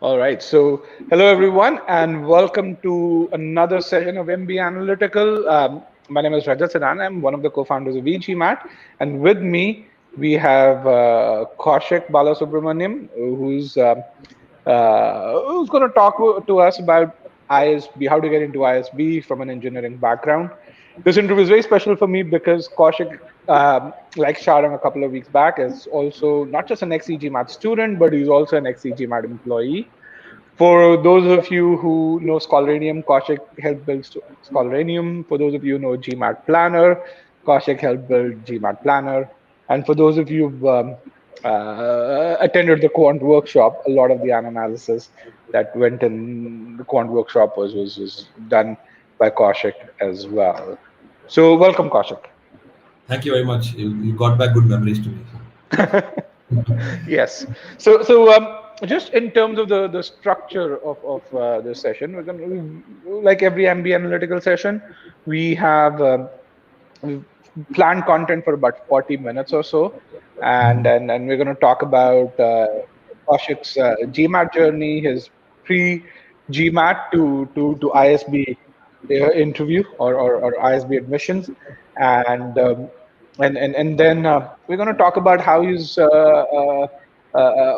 All right. So, hello everyone, and welcome to another session of MBA Analytical. My name is Rajat Sadana. I'm one of the co-founders of e-GMAT, and with me we have Kaushik Balasubramanian, who's going to talk to us about ISB, how to get into ISB from an engineering background. This interview is very special for me because Kaushik, like Sharon a couple of weeks back, is also not just an ex-e-GMAT student, but he's also an ex-e-GMAT employee. For those of you who know Scholaranium, Kaushik helped build Scholaranium. For those of you who know GMAT Planner, Kaushik helped build GMAT Planner. And for those of you who've attended the quant workshop, a lot of the analysis that went in the quant workshop was done by Kaushik as well. So welcome, Kaushik. Thank you very much. You got back good memories to me. Yes. So just in terms of the structure of this session, we're going to, like every MBA analytical session, we have we've planned content for about 40 minutes or so, and we're going to talk about Kaushik's GMAT journey, his pre-GMAT to ISB interview or ISB admissions, and then we're going to talk about how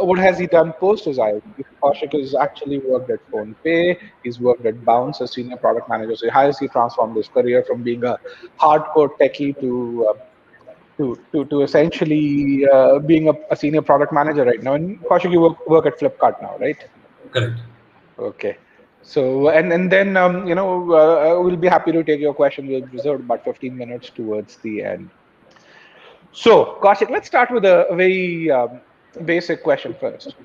what has he done post his ISB. Kaushik has actually worked at PhonePe. He's worked at Bounce as senior product manager. So how has he transformed his career from being a hardcore techie to essentially being a senior product manager right now? And Kaushik, you work at Flipkart now, right? Correct. Okay. So and then we'll be happy to take your question. We'll reserve about 15 minutes towards the end. So, Kaushik, let's start with a very basic question first.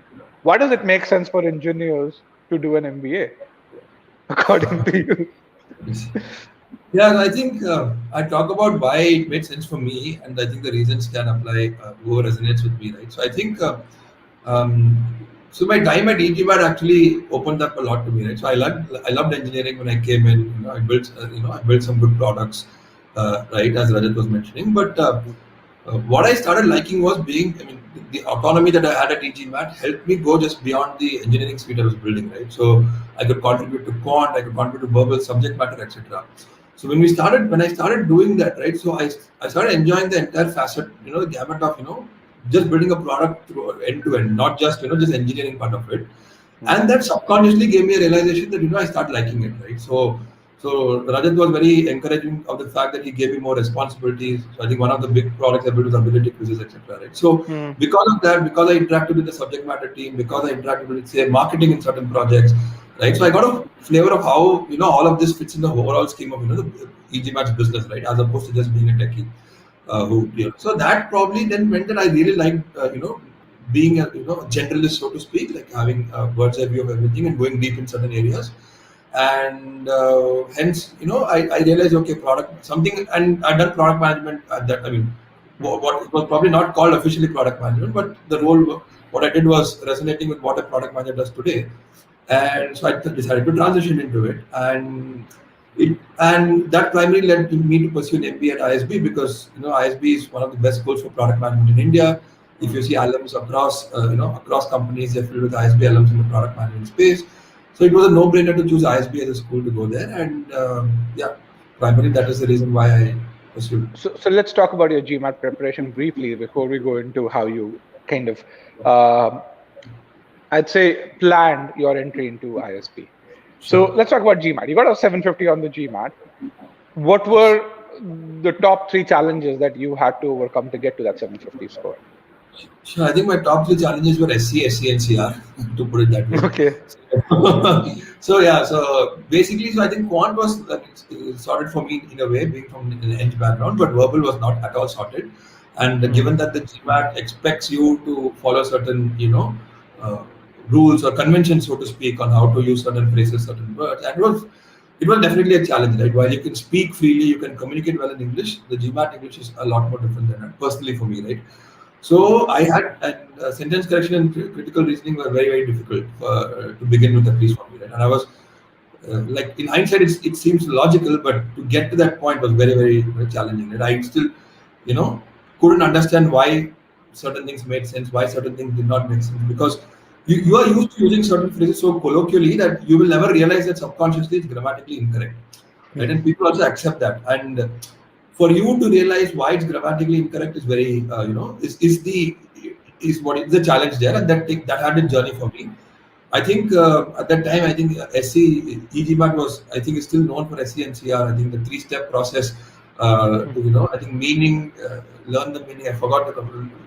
Why does it make sense for engineers to do an MBA, according to you? Yeah, I think I talk about why it made sense for me, and I think the reasons can apply who resonates with me, right? So I think so my time at e-GMAT actually opened up a lot to me, right? So I loved engineering when I came in. I built some good products, right, as Rajat was mentioning. But what I started liking was the autonomy that I had at e-GMAT helped me go just beyond the engineering suite I was building, right? So I could contribute to quant, I could contribute to verbal subject matter, etc. So when I started doing that, right? So I started enjoying the entire facet, the gamut of, just building a product through end to end, not just, just engineering part of it. And that subconsciously gave me a realization that, I started liking it, right? So Rajat was very encouraging of the fact that he gave me more responsibilities. So I think one of the big products I built was ability quizzes, etc. Right? So because of that, because I interacted with the subject matter team, because I interacted with, say, marketing in certain projects, right? So I got a flavor of how all of this fits in the overall scheme of the e-GMAT's business, right? As opposed to just being a techie. So that probably then meant that I really liked being a generalist, so to speak, like having a bird's eye view of everything and going deep in certain areas. And hence, I realized, okay, product something, and I've done product management at that. What it was probably not called officially product management, but the role, what I did was resonating with what a product manager does today. And so I decided to transition into it, and that primarily led me to pursue an MBA at ISB because ISB is one of the best schools for product management in India. If you see alums across companies, they're filled with ISB alums in the product management space. So it was a no-brainer to choose ISB as a school to go there, and primarily that is the reason why I pursued. So let's talk about your GMAT preparation briefly before we go into how you kind of, I'd say, planned your entry into ISB. So let's talk about GMAT. You got a 750 on the GMAT. What were the top 3 challenges that you had to overcome to get to that 750 score? Sure, I think my top 3 challenges were SC, SC, and CR, to put it that way. Okay. So basically, I think quant was sorted for me in a way, being from an Eng background, but verbal was not at all sorted. And given that the GMAT expects you to follow certain, rules or conventions, so to speak, on how to use certain phrases, certain words, and it was definitely a challenge, right? While you can speak freely, you can communicate well in English, the GMAT English is a lot more different than that, personally for me, right? So I had sentence correction and critical reasoning were very, very difficult to begin with, at least for me, right? And I was like, in hindsight, it seems logical, but to get to that point was very, very, very challenging. And I still, couldn't understand why certain things made sense, why certain things did not make sense, because you are used to using certain phrases so colloquially that you will never realize that subconsciously it's grammatically incorrect, right? And people also accept that. And for you to realize why it's grammatically incorrect is very, is what is the challenge there, and that had a journey for me. I think at that time, I think SC e-GMAT was, I think, is still known for SC and CR. I think the three-step process to, I think meaning, learn the meaning. I forgot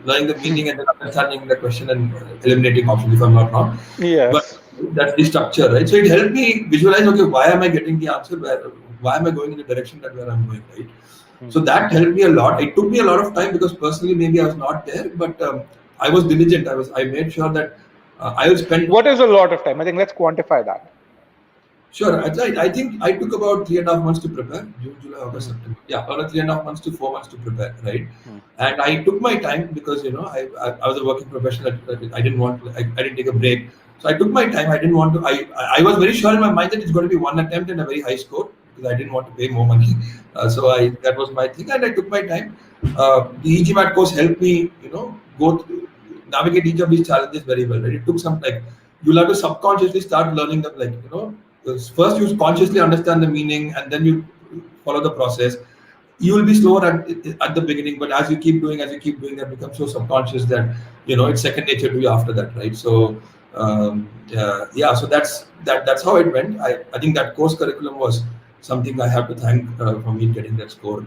learning the meaning and then understanding the question and eliminating options, if I'm not wrong. But Yes. that's the structure, right? So it helped me visualize, okay, why am I getting the answer? Why am I going in the direction that where I'm going, right? So that helped me a lot. It took me a lot of time because personally, maybe I was not there, but I was diligent. I made sure that I will spend. What is a lot of time? I think let's quantify that. Sure, I think I took about 3.5 months to prepare. June, July, August, September. Yeah, about 3.5 months to 4 months to prepare, right? And I took my time because I was a working professional. I didn't want I didn't take a break, so I took my time. I didn't want to. I was very sure in my mind that it's going to be one attempt and a very high score because I didn't want to pay more money. That was my thing, and I took my time. The e-GMAT course helped me, go through, navigate each of these challenges very well. Right? It took some you'll have to subconsciously start learning them, first you consciously understand the meaning and then you follow the process. You will be slower at the beginning, but as you keep doing, that becomes so subconscious that it's second nature to you after that, right? So so that's how it went. I think that course curriculum was something I have to thank for me getting that score.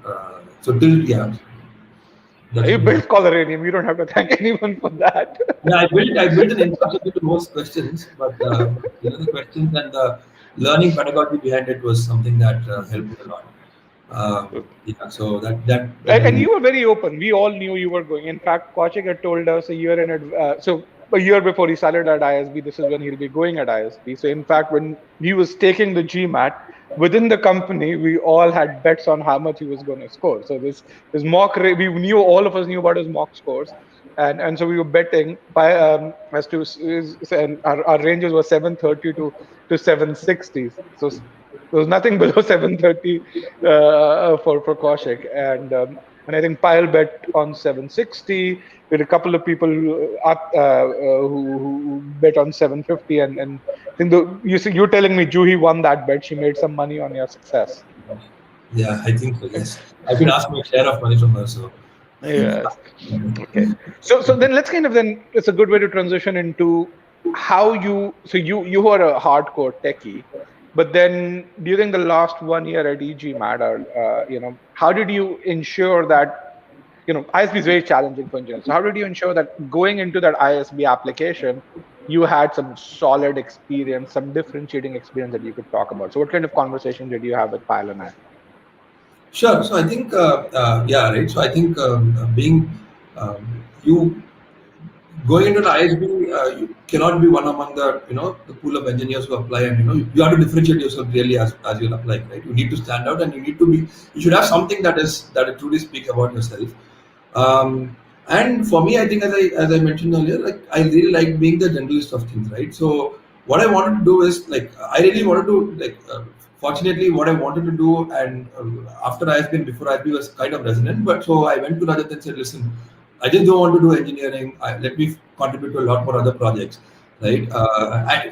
You built Scholaranium. You don't have to thank anyone for that. Yeah, I built an infrastructure to most questions, but the questions and the learning pedagogy behind it was something that helped me a lot. So that And you were very open. We all knew you were going. In fact, Kaushik had told us a year before he started at ISB, this is when he'll be going at ISB. So in fact, when he was taking the GMAT, within the company, we all had bets on how much he was going to score. So this mock, we knew, all of us knew about his mock scores. And so we were betting by as to, and our ranges were 730 to 760. So there was nothing below 730 for Kaushik, and I think Pyle bet on 760. We had a couple of people who bet on 750, and I think you're telling me Juhi won that bet. She made some money on your success. Yeah, I think so. Yes, I've been asked my share of money from her. So yes. Okay. So then let's it's a good way to transition into how you are a hardcore techie. But then, do you think the last 1 year at e-GMAT, or how did you ensure that, ISB is very challenging for engineers. So how did you ensure that going into that ISB application, you had some solid experience, some differentiating experience that you could talk about? So what kind of conversation did you have with Pyle and I? Sure. So I think, right. So I think being you going into the ISB, you cannot be one among the pool of engineers who apply, and you have to differentiate yourself really as you're applying, right? You need to stand out, and you should have something that truly speaks about yourself. And for me, I think as I mentioned earlier, I really like being the generalist of things, right? So what I wanted to do is I really wanted to fortunately, what I wanted to do, and after ISB and before ISB was kind of resonant, but so I went to Rajat and said, listen, I just don't want to do engineering. Let me contribute to a lot more other projects, right?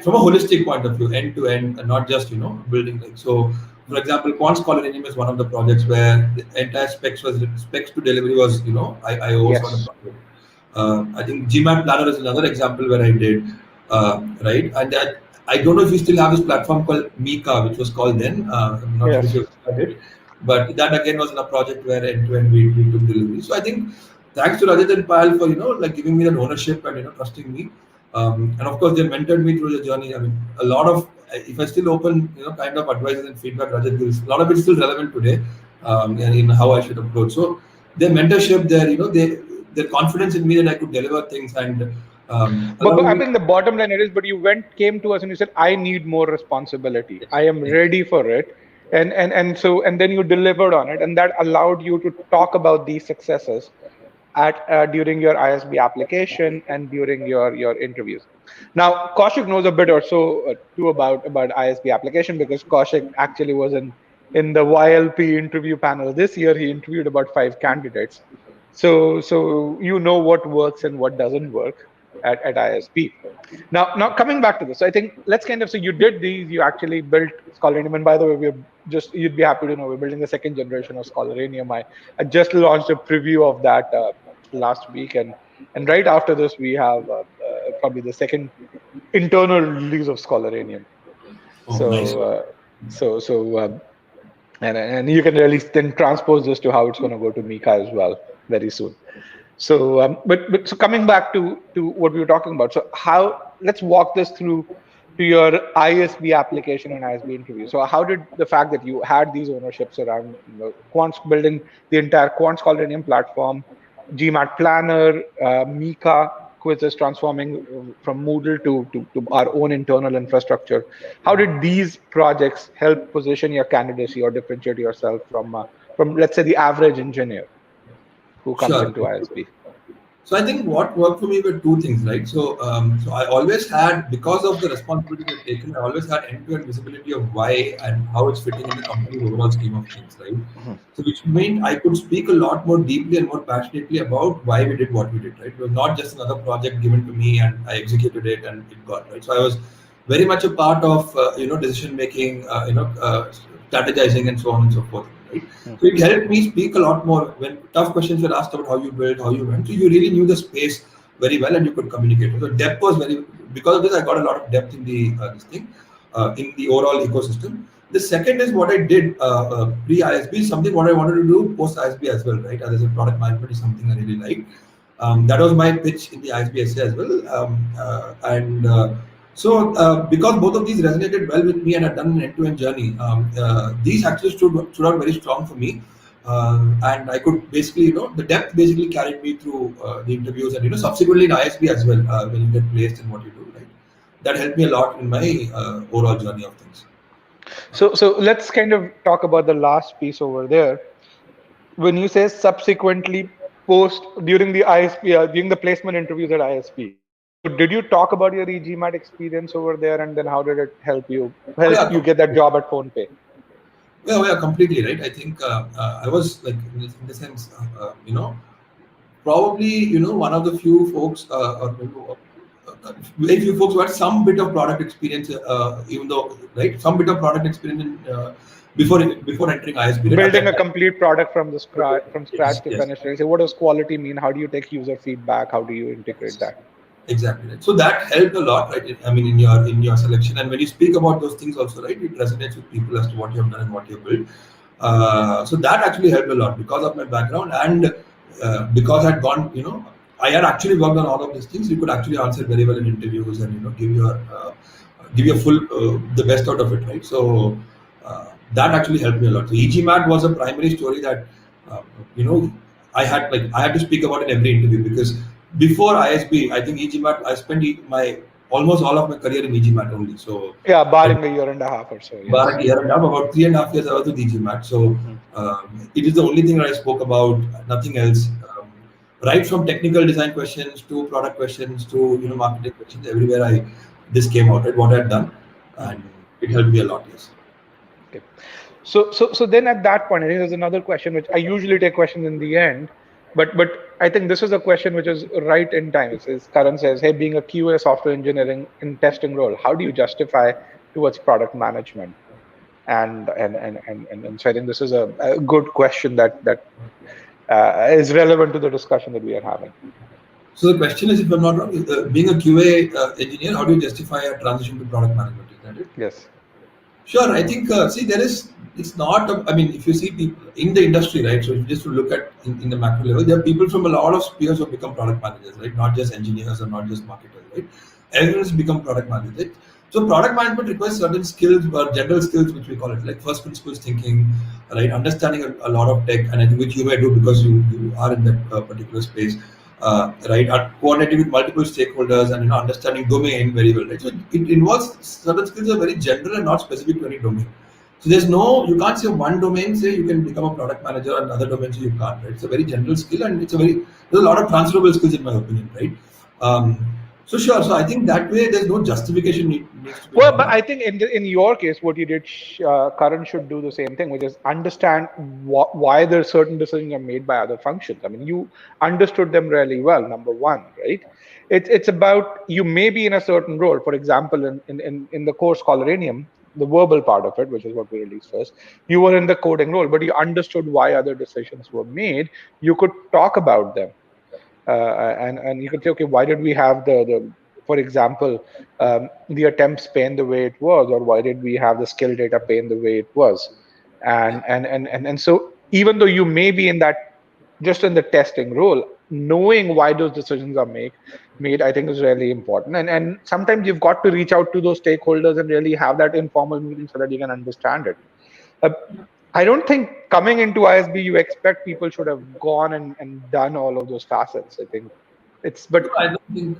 From a holistic point of view, end to end, and not just building. So, for example, Quant Scholaranium is one of the projects where the entire specs to delivery was I oversaw the project. I think GMAT Planner is another example where I did, right? And that I don't know if you still have this platform called Mika, which was called then. I'm not sure if you heard it, but that again was in a project where end to end we took delivery. So I think thanks to Rajat and Payal for giving me that ownership and trusting me. And of course, they mentored me through the journey. I mean, a lot of, if I still open kind of advices and feedback Rajat gives, a lot of it's still relevant today, and in how I should approach. So their mentorship, their confidence in me that I could deliver things, and but I think the bottom line is, but you came to us and you said, I need more responsibility. I am ready for it. And then you delivered on it, and that allowed you to talk about these successes during your ISB application and during your interviews. Now, Kaushik knows a bit or so too about ISB application, because Kaushik actually was in the YLP interview panel this year. He interviewed about 5 candidates. So what works and what doesn't work. at ISB. Now coming back to this, I think let's kind of, so you did these, you actually built Scholaranium, and by the way, you'd be happy to know we're building the second generation of Scholaranium. I just launched a preview of that last week, and right after this we have probably the second internal release of Scholaranium. Oh, nice. And you can really then transpose this to how it's going to go to Mika as well very soon. So, but so coming back to what we were talking about. So let's walk this through to your ISB application and ISB interview. So how did the fact that you had these ownerships around quants, building the entire Quant Scholaranium platform, GMAT Planner, Mika quizzes, transforming from Moodle to our own internal infrastructure. How did these projects help position your candidacy or differentiate yourself from let's say the average engineer who comes Sure. into ISB? So I think what worked for me were two things, right? So I always had, because of the responsibility I've taken, I always had end-to-end visibility of why and how it's fitting in the company's overall scheme of things, right? Mm-hmm. So which meant I could speak a lot more deeply and more passionately about why we did what we did, right? It was not just another project given to me and I executed it and it got, right? So I was very much a part of, decision making, strategizing and so on and so forth, right? So it helped me speak a lot more when tough questions were asked about how you built, how you went. So you really knew the space very well and you could communicate. So depth was because of this, I got a lot of depth in the in the overall ecosystem. The second is what I did pre-ISB, something what I wanted to do post-ISB as well, right? As a product management is something I really like. That was my pitch in the ISB essay as well. Because both of these resonated well with me and I'd done an end-to-end journey, these actually stood out very strong for me. And I could basically, the depth basically carried me through the interviews and, subsequently in ISB as well, when you get placed in what you do, right? That helped me a lot in my overall journey of things. So let's kind of talk about the last piece over there. When you say subsequently during the ISP, during the placement interviews at ISP, so did you talk about your e-GMAT experience over there, and then how did it help you get that job at PhonePe? Yeah, completely right. I think I was like in the sense, probably one of the few folks, very few folks who had some bit of product experience, even though some bit of product experience before entering ISB. Building a complete product from scratch Yes. to finish. So what does quality mean? How do you take user feedback? How do you integrate that? Exactly right. So that helped a lot, right? I mean, in your selection, and when you speak about those things also, right, it resonates with people as to what you have done and what you have built. So that actually helped a lot because of my background and because I'd gone, I had actually worked on all of these things. You could actually answer very well in interviews and give your full the best out of it, right? So that actually helped me a lot. So e-GMAT was a primary story that I had to speak about in every interview because before ISB, I think e-GMAT, I spent almost all of my career in e-GMAT only. So yeah, barring a year and a half or so. Yes. Barring a year and a half, about 3.5 years I was with e-GMAT. So it is the only thing that I spoke about, nothing else. Right from technical design questions to product questions to marketing questions, everywhere this came out, right? What I had done, and it helped me a lot. Yes. Okay. So then at that point, I think there's another question which I usually take questions in the end, but I think this is a question which is right in time. It's Karan says, hey, being a QA software engineering in testing role, how do you justify towards product management? And so I think this is a good question that is relevant to the discussion that we are having. So the question is, if I'm not wrong, being a QA engineer, how do you justify a transition to product management? Is that it? Yes. Sure. I think, it's not, if you see people in the industry, right? So if you just look at in the macro level, there are people from a lot of spheres who have become product managers, right? Not just engineers or not just marketers, right? Everyone has become product managers, right? So product management requires certain skills or general skills, which we call it, like first principles thinking, right? Understanding a lot of tech, and I think which you may do because you are in that particular space. Right, coordinating with multiple stakeholders and understanding domain very well, right? So it involves certain skills are very general and not specific to any domain. So you can't say one domain say you can become a product manager and other domains you can't, right? It's a very general skill and there's a lot of transferable skills in my opinion, right? So sure. So I think that way there's no justification needs to be. Well, but I think in your case, what you did, Karan should do the same thing, which is understand why certain decisions are made by other functions. I mean, you understood them really well. Number one, right? It's about, you may be in a certain role. For example, in the course called Ranium, the verbal part of it, which is what we released first, you were in the coding role, but you understood why other decisions were made. You could talk about them, and you could say, okay, why did we have the for example, the attempts pane the way it was, or why did we have the skill data pane the way it was, and so even though you may be in that, just in the testing role, knowing why those decisions are made, I think is really important. And sometimes you've got to reach out to those stakeholders and really have that informal meeting so that you can understand it. Uh, I don't think coming into ISB you expect people should have gone and done all of those facets. I think it's but No, I don't think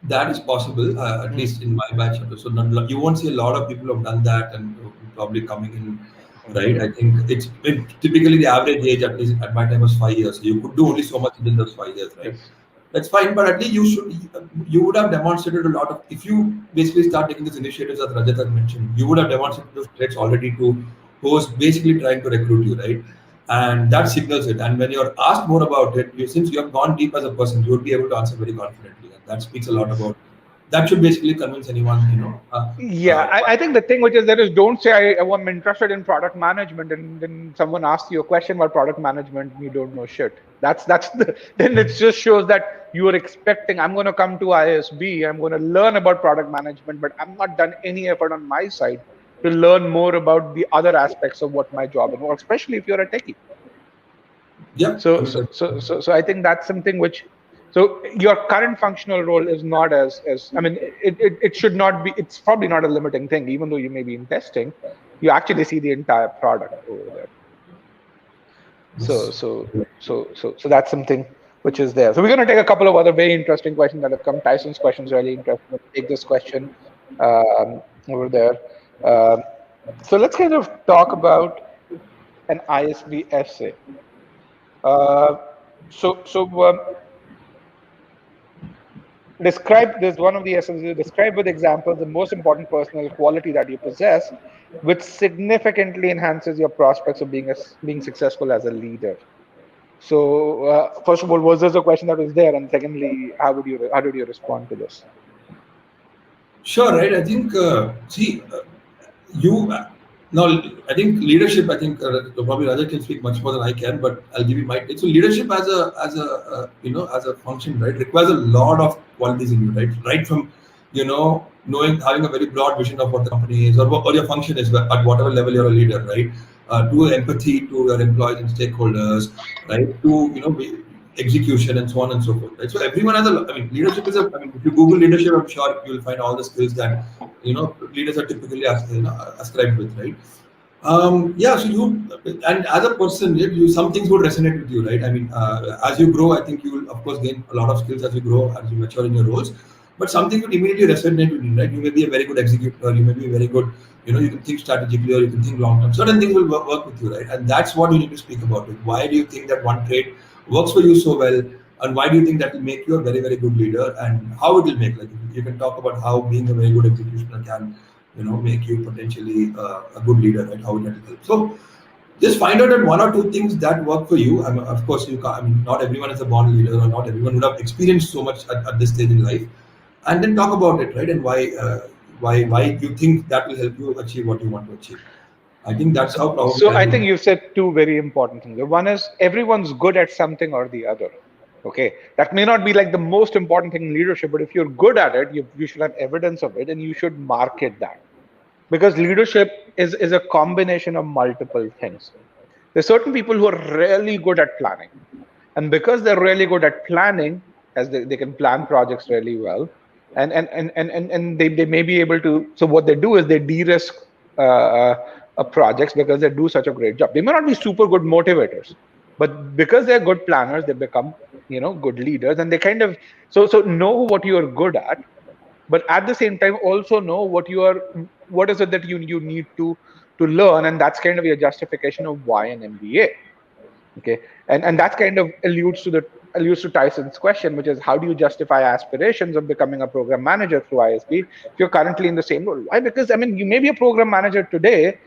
that is possible, at mm, least in my batch. So you won't see a lot of people who have done that and probably coming in, right? I think typically the average age, at least at my time, was 5 years. So you could do only so much within those 5 years, right? yes. That's fine, but at least you would have demonstrated a lot of, if you basically start taking these initiatives that Rajat has mentioned, you would have demonstrated those traits already to who's basically trying to recruit you, right? And that signals it. And when you're asked more about it, since you have gone deep as a person, you would be able to answer very confidently, and that speaks a lot about. That should basically convince anyone, Yeah, I think the thing which is there is, don't say I'm interested in product management, and then someone asks you a question about product management and you don't know shit. That's the, then it just shows that you are expecting, I'm going to come to ISB, I'm going to learn about product management, but I'm not done any effort on my side to learn more about the other aspects of what my job involves, especially if you're a techie. yeah, I So, mean, so I think that's something which, so your current functional role is not as I mean, it should not be. It's probably not a limiting thing, even though you may be in testing. You actually see the entire product over there. So, yes. so that's something which is there. So we're going to take a couple of other very interesting questions that have come. Tyson's question is really interesting. Let's take this question over there. Um, so let's kind of talk about an ISB essay. Uh, so describe, there's one of the essays, describe with examples the most important personal quality that you possess, which significantly enhances your prospects of being successful as a leader. So, first of all, was this a question that was there? And secondly, how did you respond to this? Sure, right. I think you now. I think leadership. I think probably Rajat can speak much more than I can, but I'll give you my take. So leadership as a function, right, requires a lot of qualities in you, right? Right from knowing, having a very broad vision of what the company is, or your function is at whatever level you're a leader, right? To empathy to your employees and stakeholders, right? To execution and so on and so forth, right? So everyone has a. I mean, leadership is a. I mean, if you Google leadership, I'm sure you'll find all the skills that leaders are typically ascribed with, right? Yeah, so and as a person, some things would resonate with you, right? I mean, as you grow, I think you will of course gain a lot of skills as you grow, as you mature in your roles. But something would immediately resonate with you, right? You may be a very good executor, you may be very good, you can think strategically or you can think long term. Certain things will work with you, right? And that's what you need to speak about. It. Why do you think that one trait works for you so well? And why do you think that will make you a very, very good leader? And how it will make, like, you can talk about how being a very good executioner can make you potentially a good leader, right? How it will help. So just find out that one or two things that work for you. I mean, of course, you can't, I mean, not everyone is a born leader, or not everyone would have experienced so much at this stage in life, and then talk about it, right? And why you think that will help you achieve what you want to achieve. I think that's how probably So I I would. think you've said two very important things. One is everyone's good at something or the other. Okay, that may not be like the most important thing in leadership, but if you're good at it, you should have evidence of it, and you should market that, because leadership is a combination of multiple things. There's certain people who are really good at planning, and because they're really good at planning, as they can plan projects really well, and they may be able to, so what they do is they de-risk projects because they do such a great job. They may not be super good motivators, but because they're good planners, they become good leaders, and they kind of, so know what you are good at, but at the same time also know what is it that you need to learn, and that's kind of your justification of why an MBA. Okay, and that kind of alludes to Tyson's question, which is how do you justify aspirations of becoming a program manager through ISB if you're currently in the same role? Why? Because I mean, you may be a program manager today,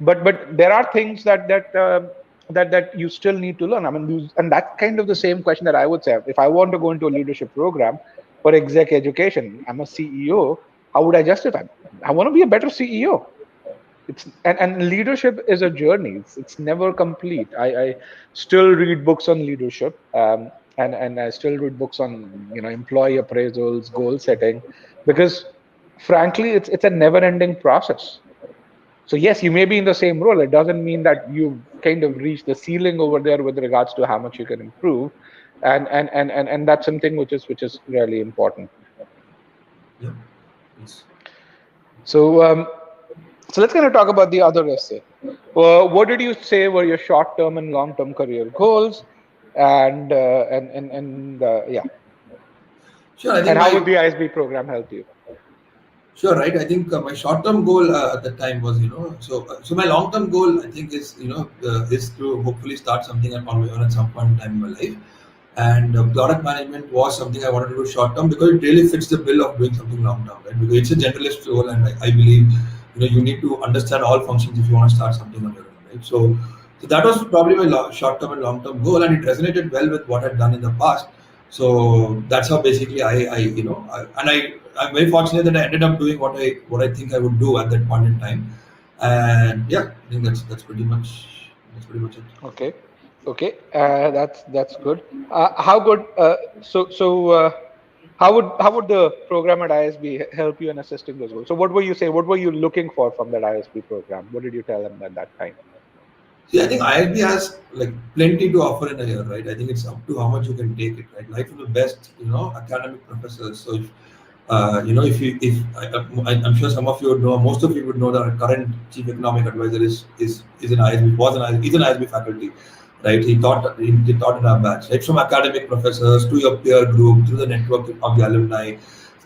but there are things that you still need to learn. I mean, and that's kind of the same question that I would say if I want to go into a leadership program. for exec education. I'm a CEO. How would I justify? I want to be a better CEO. It's and leadership is a journey. It's never complete. I still read books on leadership, and I still read books on employee appraisals, goal setting, because frankly, it's a never-ending process. So yes, you may be in the same role. It doesn't mean that you've kind of reached the ceiling over there with regards to how much you can improve, and that's something which is really important. Yeah. Yes. So so let's kind of talk about the other essay. What did you say were your short-term and long-term career goals, and yeah, Sure. I and think how would my the ISB program help you? Sure, right. I think my short-term goal at the time was, so my long-term goal, I think, is to hopefully start something on my own at some point in time in my life. And product management was something I wanted to do short-term because it really fits the bill of doing something long-term, right? Because it's a generalist role, and I believe, you need to understand all functions if you want to start something on your own, right? So that was probably my short-term and long-term goal, and it resonated well with what I'd done in the past. So that's how basically I'm very fortunate that I ended up doing what I think I would do at that point in time. And yeah, I think that's pretty much it. Okay, okay, that's good. How good? So how would the program at ISB help you in assisting those goals? So what were you saying? What were you looking for from that ISB program? What did you tell them at that time? See, I think ISB has like plenty to offer in a year, right? I think it's up to how much you can take it, right? Life of the best, academic professors. So I'm sure some of you would know, most of you would know that our current chief economic advisor is an ISB, he's an ISB faculty, right? He taught in our batch, right? From academic professors to your peer group, to the network of the alumni.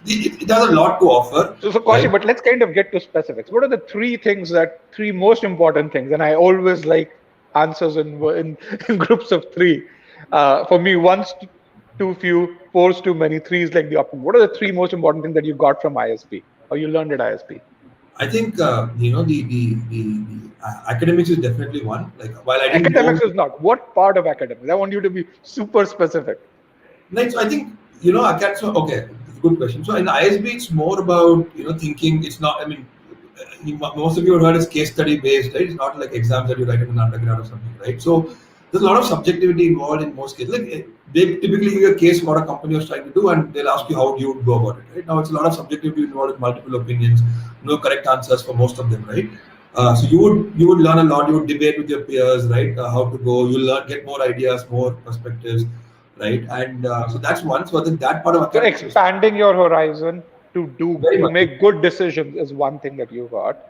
It has a lot to offer, So Kaushik, right? but let's kind of get to specifics. What are the three most important things? And I always like answers in groups of three. For me, one's too few, four's too many, three is like the optimum. What are the three most important things that you got from ISB or you learned at ISB? I think the academics is definitely one. Like while I didn't go, Academics is not. What part of academics? I want you to be super specific. like, so I think I can. So okay, good question. So in ISB, it's more about thinking. It's not. I mean, most of you have heard it's case study based, right? It's not like exams that you write in an undergrad or something, right? So there's a lot of subjectivity involved in most cases. Like they typically give you a case what a company was trying to do, and they'll ask you how you would go about it. Right now, it's a lot of subjectivity involved with multiple opinions, no correct answers for most of them, right? So you would learn a lot. You would debate with your peers, right? How to go. You'll get more ideas, more perspectives, right? And so that's one. So I think that part of So academics is expanding your horizon very to much. make good decisions is one thing that you got.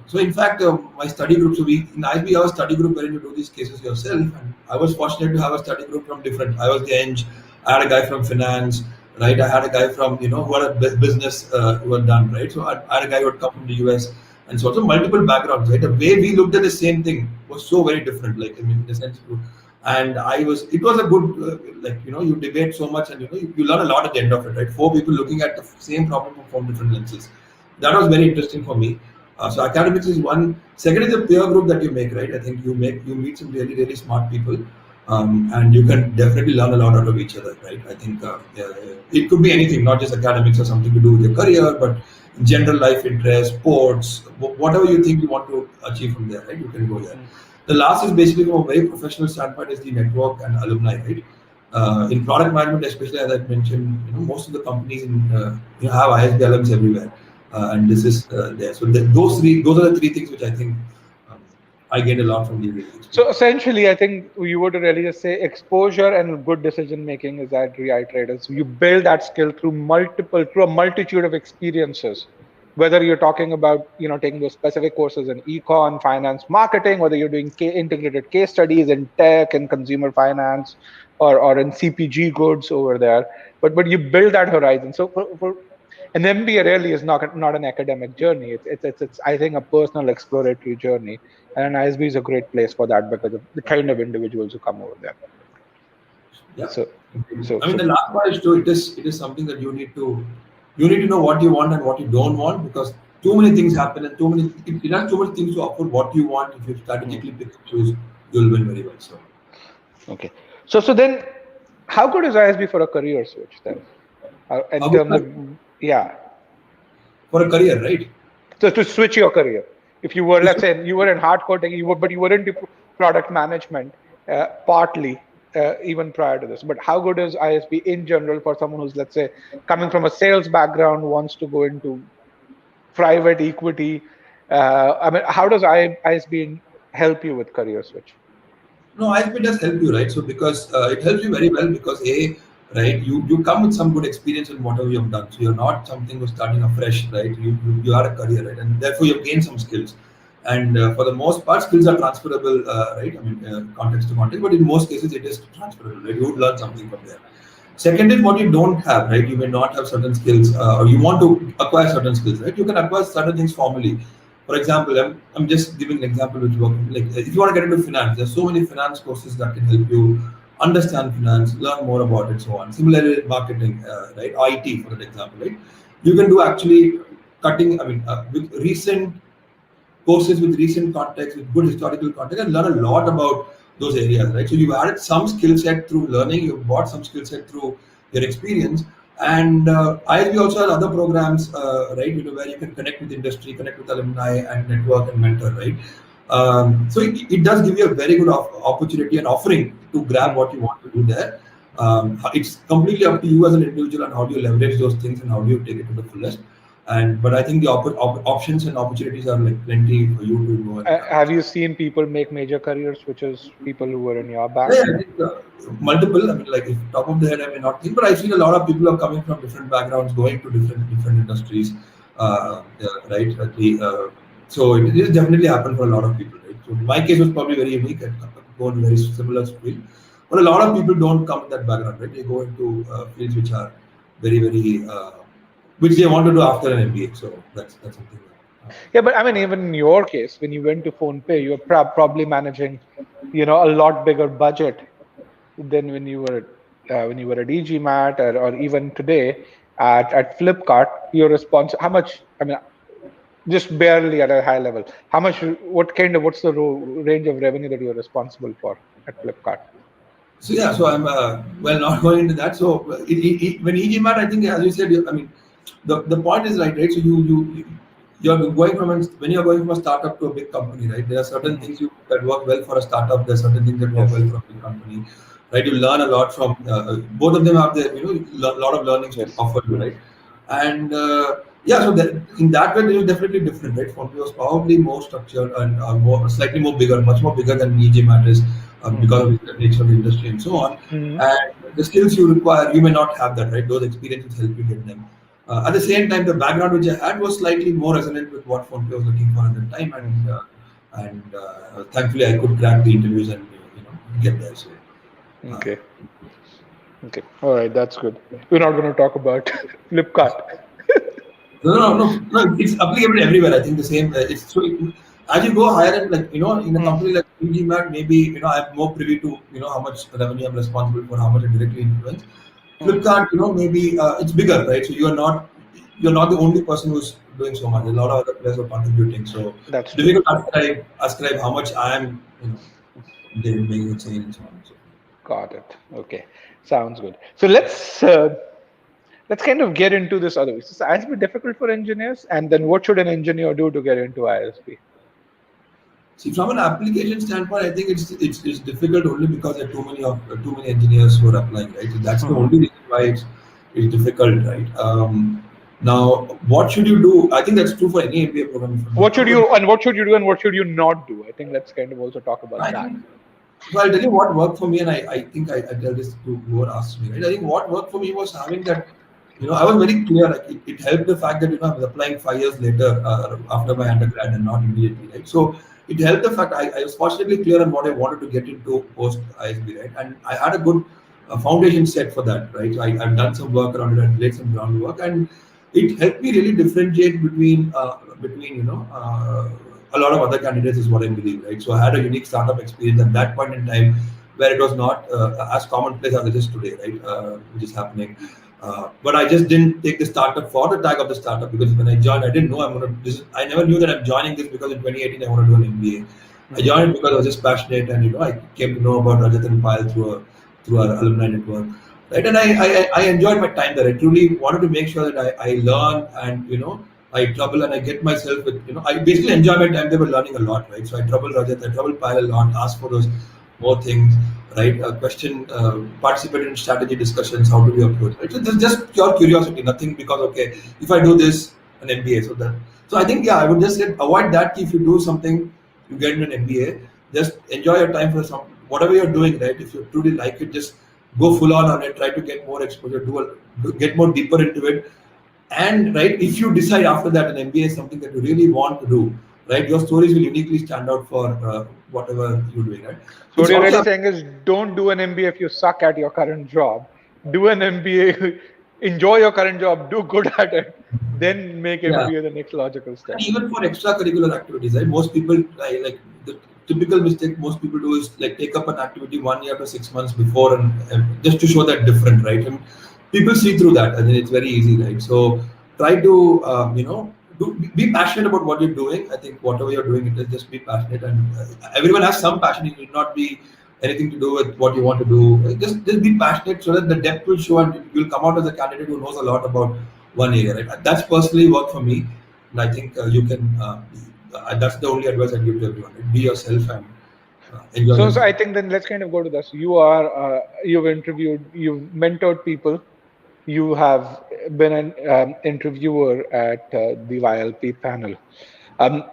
So in fact, my study group. So we in IB have a study group wherein you do these cases yourself. And I was fortunate to have a study group from different. I was the eng. I had a guy from finance, right? I had a guy from who had a business who had done, right. So I had a guy who had come from the US, and so also multiple backgrounds, right. The way we looked at the same thing was so very different. Like I mean, in the sense, and it was a good you debate so much, and you learn a lot at the end of it, right. Four people looking at the same problem from different lenses. That was very interesting for me. So academics is one. Second is the peer group that you make, right? I think you meet some really really smart people, and you can definitely learn a lot out of each other, right? I think yeah, it could be anything, not just academics or something to do with your career, but general life interests, sports, whatever you think you want to achieve from there, right? You can go there. The last is basically from a very professional standpoint is the network and alumni, right? In product management, especially as I mentioned, most of the companies have ISB alums everywhere. And this is there. So those are the three things which I think I gained a lot from the experience. So essentially, I think you would really just say exposure and good decision making is that reiterated. So you build that skill through a multitude of experiences. Whether you're talking about taking those specific courses in econ, finance, marketing, whether you're doing integrated case studies in tech and consumer finance, or in CPG goods over there, but you build that horizon. So for an MBA really is not an academic journey. It's I think a personal exploratory journey, and an ISB is a great place for that because of the kind of individuals who come over there. Yeah. So I mean, the last part is too. It is something that you need to know what you want and what you don't want, because too many things happen and it has too many things to offer what you want. If you strategically pick and choose, you'll win very well. So okay. So then, how good is ISB for a career switch then? in terms of, for a career, right? So to switch your career, if you were, let's say, you were in hardcore tech, but you were into product management, partly, even prior to this. But how good is ISB in general for someone who's, let's say, coming from a sales background, wants to go into private equity? I mean, how does ISB help you with career switch? No, ISB does help you, right? So because it helps you very well because right, you come with some good experience in whatever you have done. So you're not something who's starting afresh, right? You are a career, right? And therefore you've gained some skills. And for the most part, skills are transferable, right? I mean, context to context, but in most cases it is transferable, right? You would learn something from there. Second is what you don't have, right? You may not have certain skills, or you want to acquire certain skills, right? You can acquire certain things formally. For example, I'm just giving an example which work. Like if you want to get into finance, there's so many finance courses that can help you understand finance, learn more about it, so on. Similarly, marketing, right? IT, for example, right? You can do actually cutting. I mean, with recent courses with recent context, with good historical context, and learn a lot about those areas, right? So you've added some skill set through learning, you've bought some skill set through your experience, and ISB also has other programs, right? Where you can connect with industry, connect with alumni, and network and mentor, right? So it does give you a very good opportunity and offering to grab what you want to do there. It's completely up to you as an individual and how do you leverage those things and how do you take it to the fullest. But I think the options and opportunities are like plenty for you to go. Have you seen people make major career switches? People who were in your batch? Yeah, I think multiple. I mean, like if top of the head, I may not think, but I've seen a lot of people are coming from different backgrounds, going to different industries, right? So it is definitely happened for a lot of people, right? So my case was probably very unique. I go in very similar field, but a lot of people don't come with that background, right? They go into fields which are very which they want to do after an MBA. So that's something. Yeah, but I mean, even in your case, when you went to PhonePe, you were probably managing, a lot bigger budget than when you were at e-GMAT or even today at Flipkart. Your response, how much? I mean, just barely at a high level. How much? What's the range of revenue that you're responsible for at Flipkart? So yeah, so I'm not going into that. So when e-GMAT, I think as you said, I mean, the point is right? So you're going when you're going from a startup to a big company, right? There are certain things that work well for a startup. There are certain things that work well for a big company, right? You learn a lot from both of them have their lot of learnings to offer you, right? And so in that way, it was definitely different, right? PhonePe was probably more structured and slightly more bigger, much more bigger than e-GMAT is because of the nature of the industry and so on. And the skills you require, you may not have that, right? Those experiences help you get them. At the same time, the background which I had was slightly more resonant with what PhonePe was looking for at the time, and thankfully I could crack the interviews and get there. So, okay, all right, that's good. We're not going to talk about Flipkart. No. It's applicable everywhere. I think the same. As you go higher, in a company like e-GMAT, maybe I'm more privy to how much revenue I'm responsible for, how much I directly influence. Flipkart, maybe it's bigger, right? So you're not the only person who's doing so much. A lot of other players are contributing. So that's difficult to ascribe how much I am making a change and so on. So. Got it. Okay, sounds good. So let's kind of get into this other. Is ISB difficult for engineers? And then what should an engineer do to get into ISB? See, from an application standpoint, I think it's difficult only because there are too many engineers who are applying, right? So that's the only reason why it's difficult, right? Now, what should you do? I think that's true for any MBA program. What should you do and what should you not do? I think let's kind of also talk about that. So I'll tell you what worked for me, and I think I tell this to whoever asks me, right? I think what worked for me was having that, I was very clear, like it helped the fact that, I was applying 5 years later after my undergrad and not immediately, right? So it helped the fact I was fortunately clear on what I wanted to get into post ISB, right? And I had a good foundation set for that, right? So I've done some work around it and laid some groundwork, and it helped me really differentiate between a lot of other candidates is what I believe, right? So I had a unique startup experience at that point in time where it was not as commonplace as it is today, right? Which is happening. But I just didn't take the startup for the tag of the startup because when I joined, I didn't know I never knew that I'm joining this because in 2018 I want to do an MBA. I joined it because I was just passionate and I came to know about Rajat and Payal through our alumni network. right? And I enjoyed my time there. I truly wanted to make sure that I learn and I trouble and I get myself with I basically enjoy my time. They were learning a lot, right? So I trouble Rajat, I trouble Pile a lot, ask for those more things, right? Question, participate in strategy discussions. How do we approach? Right? So this is just pure curiosity, nothing because okay, if I do this, an MBA, so I think I would just say avoid that. If you do something, you get an MBA. Just enjoy your time for some whatever you're doing, right? If you truly like it, just go full on it. Try to get more exposure, get more deeper into it. And right, if you decide after that an MBA is something that you really want to do, right, your stories will uniquely stand out for whatever you're doing, right? So what you're really saying is don't do an MBA if you suck at your current job. Do an MBA, enjoy your current job, do good at it, then make MBA the next logical step. And even for extracurricular activities, right? Most people like the typical mistake most people do is like take up an activity 1 year to 6 months before and just to show that different, right? And people see through that, and then it's very easy, right? So try to be passionate about what you're doing. I think whatever you're doing, it is just be passionate, and everyone has some passion. It need not be anything to do with what you want to do. Just be passionate so that the depth will show, and you'll come out as a candidate who knows a lot about one area, right? That's personally worked for me, and I think you can. That's the only advice I give to everyone. Right? Be yourself and enjoy. So I think then let's kind of go to this. You've interviewed, you've mentored people. You have been an interviewer at the YLP panel.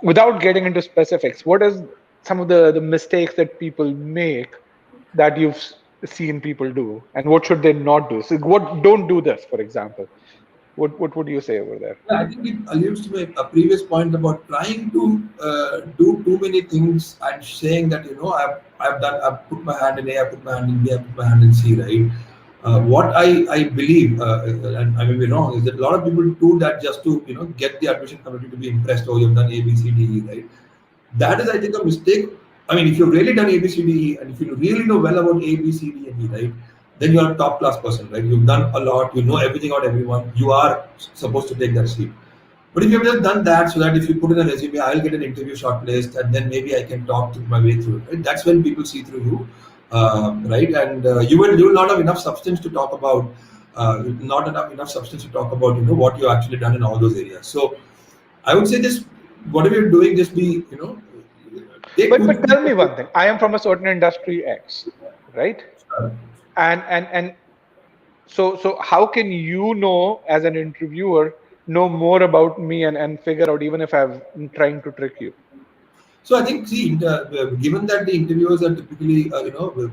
Without getting into specifics, what is some of the mistakes that people make that you've seen people do, and what should they not do? So what don't do this, for example? What would you say over there? I think it alludes to my previous point about trying to do too many things and saying that I've put my hand in A, I put my hand in B, I put my hand in C, right? What I believe, and I may be wrong, is that a lot of people do that just to get the admission committee to be impressed. Oh, you've done A, B, C, D, E, right? That is, I think, a mistake. I mean, if you've really done A, B, C, D, E, and if you really know well about A, B, C, D, and E, right, then you're a top class person, right? You've done a lot. You know everything about everyone. You are supposed to take that seat. But if you've just done that, so that if you put in a resume, I'll get an interview shortlist, and then maybe I can talk my way through it. Right? That's when people see through you. Right, and you will not have enough substance to talk about, not enough substance to talk about, what you actually done in all those areas. So, I would say just whatever you're doing, just be, But tell me one thing. I am from a certain industry X, right? And so how can you know as an interviewer know more about me and figure out even if I'm trying to trick you? So I think, given that the interviewers are typically,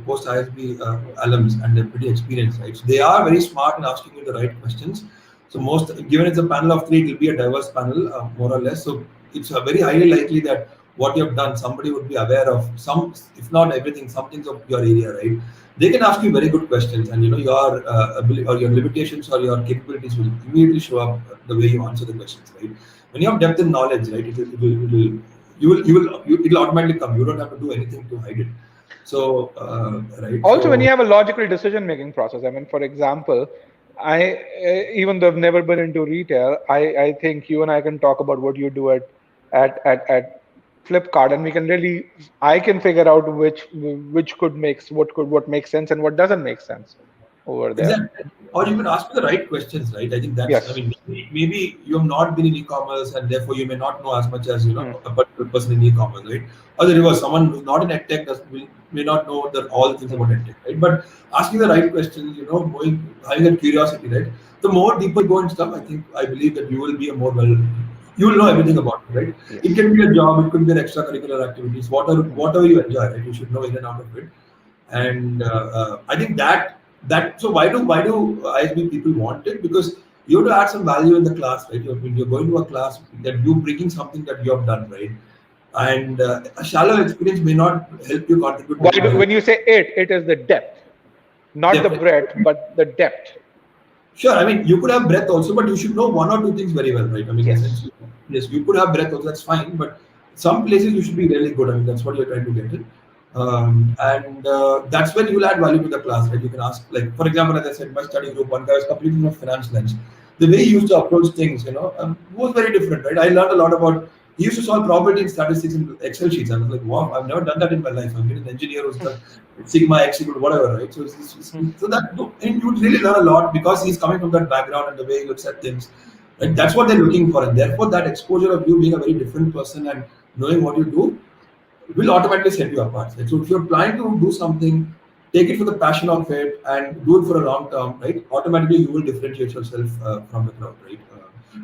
post ISB alums and they're pretty experienced, right? So they are very smart in asking you the right questions. So given it's a panel of 3, it will be a diverse panel, more or less. So it's very highly likely that what you have done, somebody would be aware of some, if not everything, some things of your area, right? They can ask you very good questions, and your ability or your limitations or your capabilities will immediately show up the way you answer the questions, right? When you have depth in knowledge, right, it'll automatically come. You don't have to do anything to hide it. So, right. Also, when you have a logical decision-making process, I mean, for example, even though I've never been into retail, I think you and I can talk about what you do at Flipkart, and I can figure out what makes sense and what doesn't make sense over there. Exactly. Or you can ask me the right questions, right? I think that's. Yes. I mean, maybe you have not been in e-commerce, and therefore you may not know as much as a particular person in e-commerce, right? Or the reverse, someone who's not in edtech may not know all the things about edtech, right? But asking the right questions, having that curiosity, right? The more deeper you go in stuff, I believe that you will be you will know everything about it, right? Yes. It can be a job, it could be an extracurricular activities, whatever you enjoy, right? You should know in and out of it. And I think that so why do ISB people want it? Because you have to add some value in the class, right? When you're going to a class, that you're bringing something that you have done, right? And a shallow experience may not help you contribute. When you say it is the depth, not the breadth, but the depth. Sure, I mean, you could have breadth also, but you should know 1 or 2 things very well, right? I mean, yes, you could have breadth also, that's fine, but some places you should be really good. I mean, that's what you're trying to get in. And that's when you'll add value to the class, right? You can ask, like, for example, as I said, my study group, one guy was completely from finance lens. The way he used to approach things, was very different, right? I learned a lot about he used to solve probability and statistics in Excel sheets. I was like, wow, I've never done that in my life. I've been an engineer who's done sigma, x equal, whatever, right? So that, and you would really learn a lot because he's coming from that background and the way he looks at things. Right? That's what they're looking for, and therefore that exposure of you being a very different person and knowing what you do will automatically set you apart. Right? So if you're planning to do something, take it for the passion of it and do it for a long term, right? Automatically you will differentiate yourself from the crowd, right?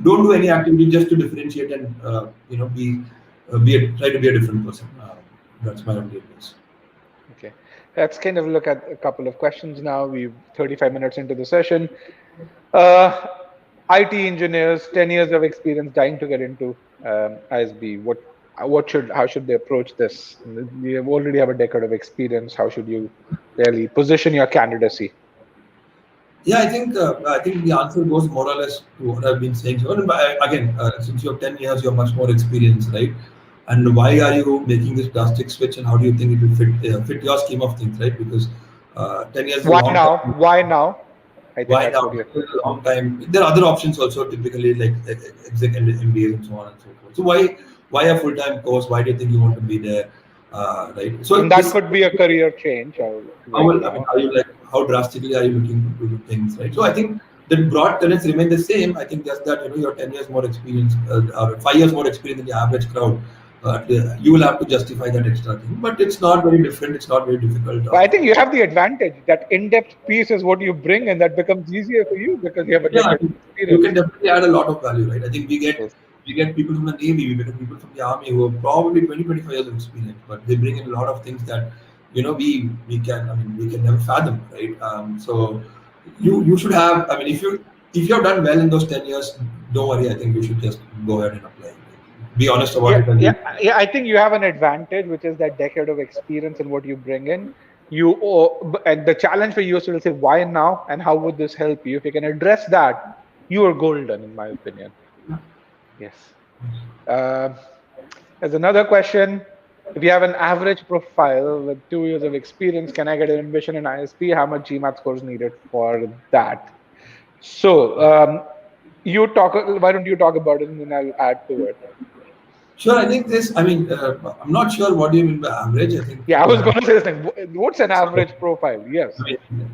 Don't do any activity just to differentiate and try to be a different person. That's my only advice. Okay, let's kind of look at a couple of questions now. We've 35 minutes into the session. IT engineers, 10 years of experience, dying to get into ISB. How should they approach this? You already have a decade of experience. How should you really position your candidacy? Yeah, I think the answer goes more or less to what I've been saying. So, again, since you have 10 years, you have much more experience, right? And why are you making this drastic switch, and how do you think it will fit your scheme of things, right? Because 10 years is a long time. Why now? I think Why that's now? what you're... It's a long time. There are other options also, typically like exec MBAs and so on and so forth. So why a full time course? Why do you think you want to be there? Right. So and that could be a career change. How drastically are you looking to do things, right? So I think the broad tenets remain the same. I think just that you're 10 years more experience or 5 years more experience than the average crowd. You will have to justify that extra thing, but it's not very different. It's not very difficult. But I think you have the advantage that in-depth piece is what you bring, and that becomes easier for you because you have a experience. You can definitely add a lot of value, right? I think we get people from the Navy, we get people from the Army who have probably 20-25 years of experience, but they bring in a lot of things that we can never fathom, right? So you should have. I mean, if you have done well in those 10 years, don't worry. I think you should just go ahead and apply. Be honest about it. Yeah. I think you have an advantage, which is that decade of experience and what you bring in. And the challenge for you is to say why now and how would this help you. If you can address that, you are golden, in my opinion. Yes. There's another question. If you have an average profile with 2 years of experience, can I get an admission in ISB? How much GMAT score is needed for that? So why don't you talk about it and then I'll add to it. Sure, I think this. I'm not sure what do you mean by average. I think. Yeah, I was going to say this thing. What's an average profile? Yes.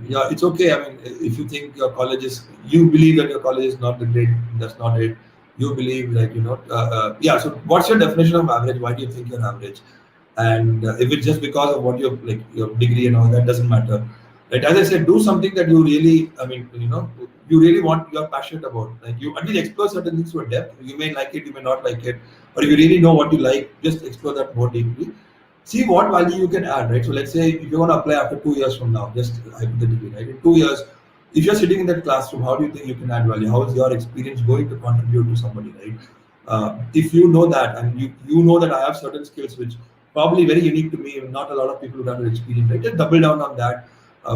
Yeah, it's okay. If you think your college you believe that your college is not the grade, that's not it. You believe So, what's your definition of average? Why do you think you're average? And if it's just because of what your degree and all that, doesn't matter. Right? As I said, do something that you really, you really you're passionate about. Like you at least explore certain things to a depth. You may like it, you may not like it, or if you really know what you like, just explore that more deeply. See what value you can add, right? So let's say if you want to apply after 2 years from now, just hypothetically, right? In 2 years, if you're sitting in that classroom, how do you think you can add value? How is your experience going to contribute to somebody, right? If you know that, and you know that I have certain skills which probably very unique to me, not a lot of people who have experience, right? Just double down on that.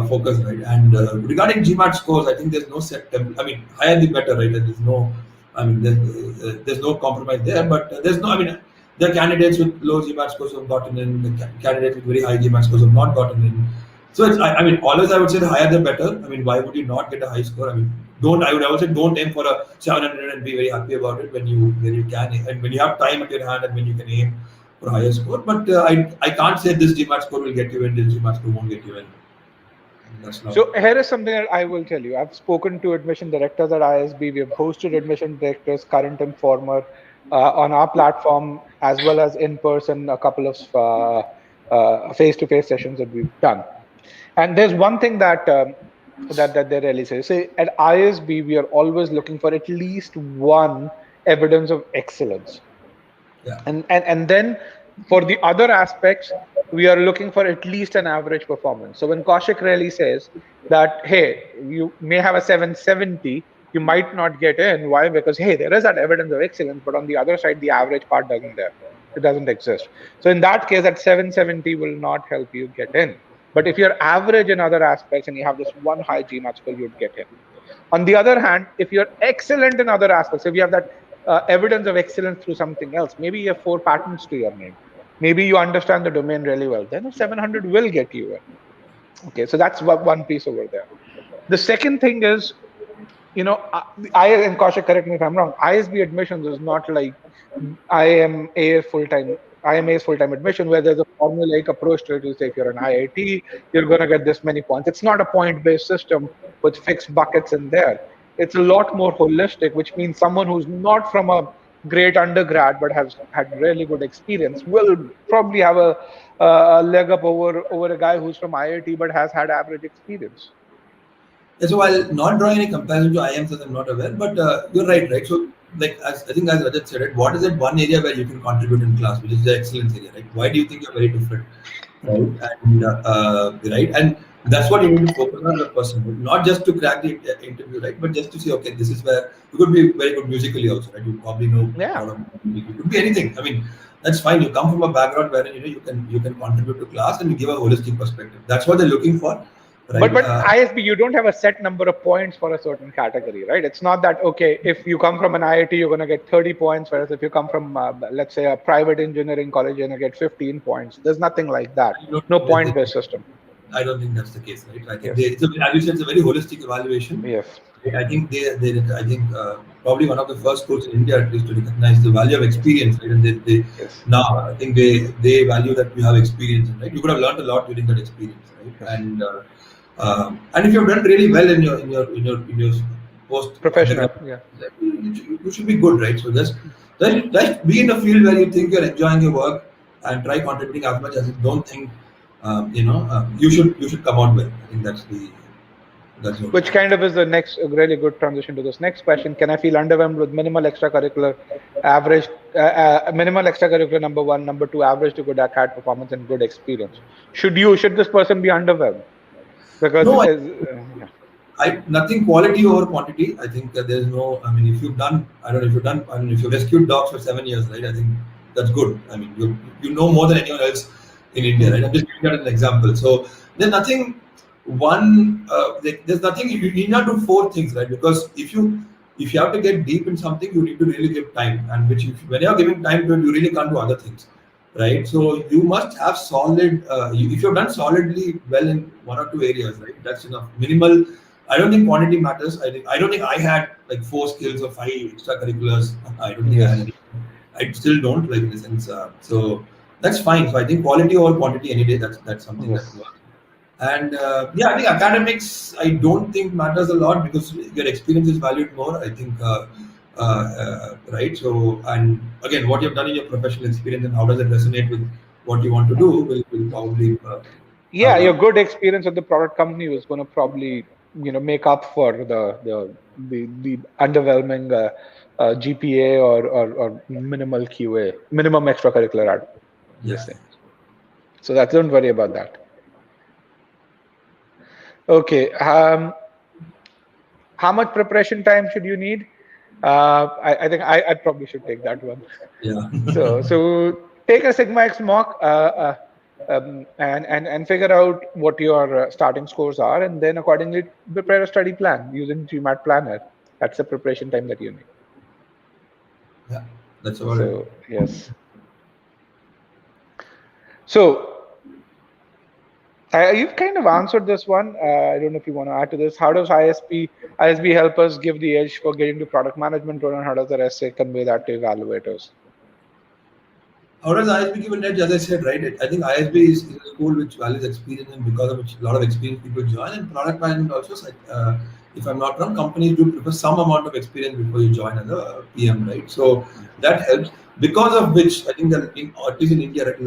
Focus, right? And regarding GMAT scores, I think there's no set template. I mean, higher the better, right? There's no, there's no compromise there. But there's no, there are candidates with low GMAT scores who have gotten in. The candidates with very high GMAT scores have not gotten in. So it's, always I would say the higher the better. Why would you not get a high score? I would always say don't aim for a 700 and be very happy about it when you can, and when you have time at your hand and when you can aim for a higher score. But I can't say this GMAT score will get you in, this GMAT score won't get you in. So here is something that I will tell you. I've spoken to admission directors at ISB. We have hosted admission directors, current and former, on our platform, as well as in person, a couple of face-to-face sessions that we've done. And there's one thing that they really say. Say at ISB, we are always looking for at least one evidence of excellence. Yeah. And then for the other aspects, we are looking for at least an average performance. So when Kaushik really says that, hey, you may have a 770, you might not get in. Why? Because, hey, there is that evidence of excellence, but on the other side, the average part doesn't exist. So in that case, that 770 will not help you get in. But if you're average in other aspects and you have this one high GMAT score, you'd get in. On the other hand, if you're excellent in other aspects, if you have that evidence of excellence through something else, maybe you have 4 patents to your name. Maybe you understand the domain really well. Then 700 will get you in. Okay, so that's one piece over there. The second thing is, I and Kaushik, correct me if I'm wrong. ISB admissions is not like IMA full-time. IMA's full-time admission where there's a formulaic approach to it. You say if you're an IIT, you're going to get this many points. It's not a point-based system with fixed buckets in there. It's a lot more holistic, which means someone who's not from a great undergrad but has had really good experience will probably have a leg up over a guy who's from IIT but has had average experience. Yeah, so while not drawing any comparison to IIMs, as I'm not aware, but you're right? So, like as I think as Rajat said, right, what is that one area where you can contribute in class, which is the excellence area, right? Why do you think you're very different, right? And that's what you need to focus on as a person, not just to crack the interview, right? But just to say, okay, this is where you could be very good musically also, right? You probably know a lot of music. It could be anything. I mean, that's fine. You come from a background where you can contribute to class and you give a holistic perspective. That's what they're looking for. Right. But ISB, you don't have a set number of points for a certain category, right? It's not that, okay, if you come from an IIT, you're going to get 30 points, whereas if you come from, let's say, a private engineering college, you're going to get 15 points. There's nothing like that. No point-based system. I don't think that's the case, right? I think as you said, it's a very holistic evaluation. Yes. I think probably one of the first schools in India at least to recognize the value of experience, right? And now I think they value that you have experience, right? You could have learned a lot during that experience, right? Yes. And if you've done really well in your post professional, you should be good, right? So just be in a field where you think you're enjoying your work and try contributing as much as you don't think you should come out well. I think that's which kind of is the next really good transition to this next question. Can I feel underwhelmed with minimal extracurricular average, minimal extracurricular number one, number two, average to good acad performance and good experience? Should this person be underwhelmed? Because nothing quality over quantity. I think there's no. I mean, if you've rescued dogs for 7 years, right? I think that's good. I mean, you know more than anyone else in India, right? I'm just giving that as an example. So there's nothing. There's nothing. You need not do 4 things, right? Because if you have to get deep in something, you need to really give time, and when you're giving time to it, you really can't do other things. Right, so you must have solid. If you've done solidly well in 1 or 2 areas, right, that's enough. Minimal. I don't think quantity matters. I don't think I had like 4 skills or 5 extracurriculars. I don't think I had any. I still don't, like, in a sense. So that's fine. So I think quality over quantity any day. That's something that works. And I think academics I don't think matters a lot because your experience is valued more. I think. Right, so and again, what you've done in your professional experience and how does it resonate with what you want to do will probably your good experience at the product company was going to probably make up for the underwhelming GPA or minimal QA, minimum extracurricular thing. So don't worry about that. Okay, how much preparation time should you need? I think I probably should take that one. Yeah. so take a Sigma X mock and figure out what your starting scores are, and then accordingly prepare a study plan using GMAT Planner. That's the preparation time that you need. Yeah, that's about it. Yes. So you've kind of answered this one. I don't know if you want to add to this. How does ISB help us give the edge for getting to product management role, and how does the rest convey that to evaluators? How does ISB give an edge? As I said, right, I think ISB is a school which values experience, and because of which a lot of experienced people join. And product management also, if I'm not wrong, companies do prefer some amount of experience before you join as a PM, right? So that helps. Because of which, I think that at least in India, right,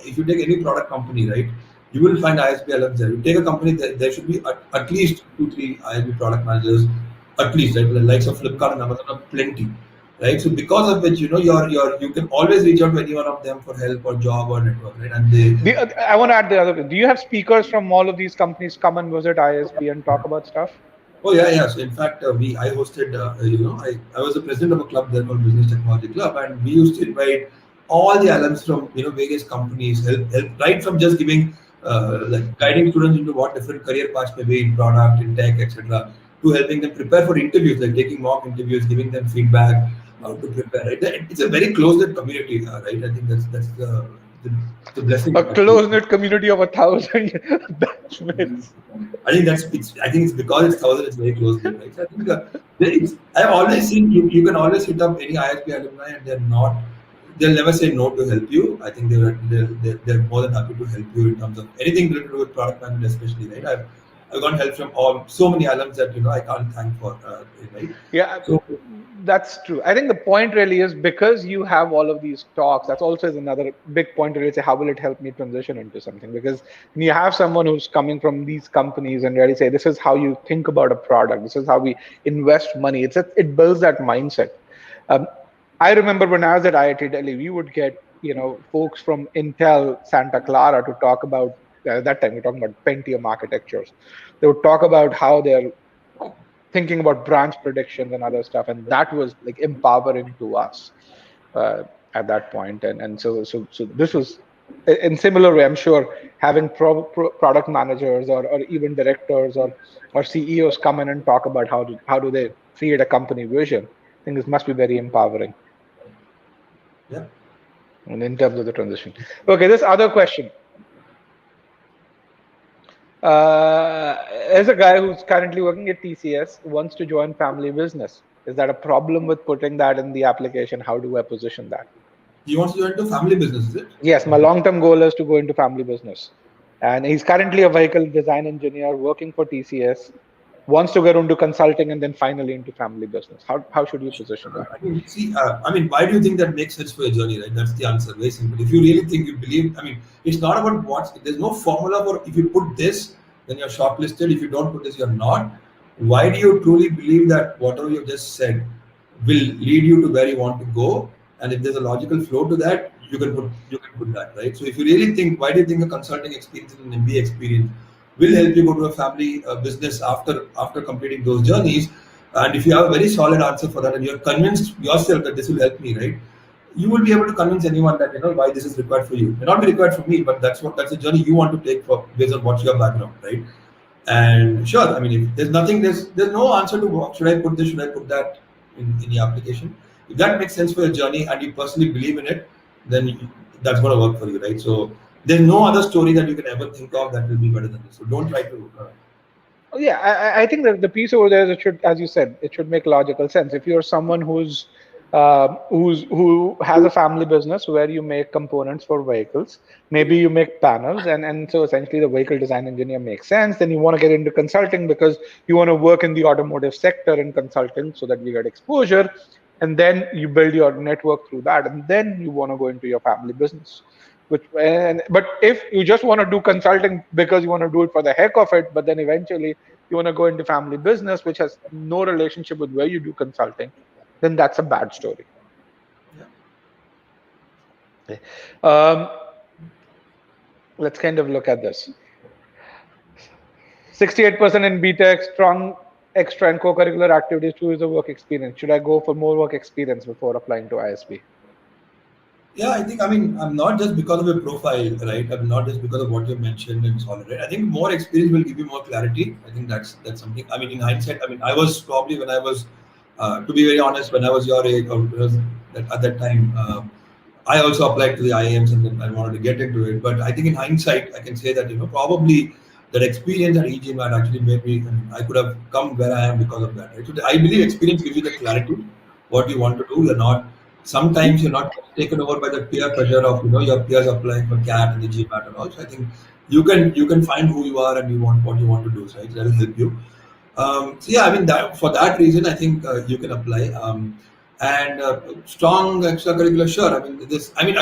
if you take any product company, right, you will find ISB LMs there. You take a company, there should be at least 2-3 ISB product managers, at least, right? The likes of Flipkart and Amazon are plenty, right? So because of which, you can always reach out to any one of them for help or job or network, right? And I want to add the other thing. Do you have speakers from all of these companies come and visit ISB and talk about stuff? Oh yeah. So in fact, I hosted. I was the president of a club there called Business Technology Club, and we used to invite all the alums from various companies, help right from just giving. Guiding students into what different career paths may be in product, in tech, etc., to helping them prepare for interviews, like taking mock interviews, giving them feedback, how to prepare. Right? It's a very close-knit community, right? I think that's the blessing. A close-knit community of 1,000 batchmates. I think it's because it's 1,000. It's very close knit, right? So I think I've always seen you can always hit up any ISB alumni and they'll never say no to help you. I think they're more than happy to help you in terms of anything related with product management, especially, right? I've gotten help from so many alums that I can't thank for, right? Yeah. So, that's true. I think the point really is because you have all of these talks, that's also is another big point to really say, how will it help me transition into something? Because when you have someone who's coming from these companies and really say, this is how you think about a product, this is how we invest money, it builds that mindset. I remember when I was at IIT Delhi, we would get, folks from Intel Santa Clara to talk about, at that time, we're talking about Pentium architectures. They would talk about how they're thinking about branch predictions and other stuff, and that was like empowering to us at that point. And so this was in similar way. I'm sure having product managers or even directors or CEOs come in and talk about how do they create a company vision. I think this must be very empowering. Yeah. And in terms of the transition. Okay, this other question. As a guy who's currently working at TCS, wants to join family business. Is that a problem with putting that in the application? How do I position that? He wants to join into family business, is it? Yes, my long-term goal is to go into family business. And he's currently a vehicle design engineer working for TCS, wants to get into consulting and then finally into family business. How should you position that? Why do you think that makes sense for your journey, right? That's the answer. Very simple. If you really think, you believe, it's not about there's no formula for if you put this, then you're shortlisted. If you don't put this, you're not. Why do you truly believe that whatever you've just said will lead you to where you want to go? And if there's a logical flow to that, you can put that, right? So if you really think, why do you think a consulting experience and an MBA experience will help you go to a family business after completing those journeys? And if you have a very solid answer for that and you're convinced yourself that this will help me, right, you will be able to convince anyone that why this is required for you. It may not be required for me, but that's a journey you want to take based on what's your background, right? And sure, if there's no answer to should I put this, should I put that in the application. If that makes sense for your journey and you personally believe in it, then that's going to work for you, right? So there's no other story that you can ever think of that will be better than this. So don't try to. Yeah, I think that the piece over there is it should, as you said, it should make logical sense. If you're someone who has a family business where you make components for vehicles, maybe you make panels, and so essentially the vehicle design engineer makes sense. Then you want to get into consulting because you want to work in the automotive sector in consulting so that you get exposure, and then you build your network through that, and then you want to go into your family business. But if you just want to do consulting because you want to do it for the heck of it, but then eventually you want to go into family business, which has no relationship with where you do consulting, then that's a bad story. Yeah. Let's kind of look at this. 68% in BTech, strong extra and co-curricular activities, 2 years of work experience. Should I go for more work experience before applying to ISB? Yeah, I think, I'm not just because of your profile, right? I'm not just because of what you mentioned and so on, right? I think more experience will give you more clarity. I think that's something, in hindsight, I was probably when I was, to be very honest, when I was your age or at that time, I also applied to the IIMs and then I wanted to get into it. But I think in hindsight, I can say that, probably that experience at e-GMAT actually made me, I could have come where I am because of that, right? So I believe experience gives you the clarity, what you want to do. Sometimes you're not taken over by the peer pressure of your peers applying for CAT and the GMAT and all. So I think you can find who you are and what you want to do, right? That will help you. For that reason, I think you can apply. Strong extracurricular, sure.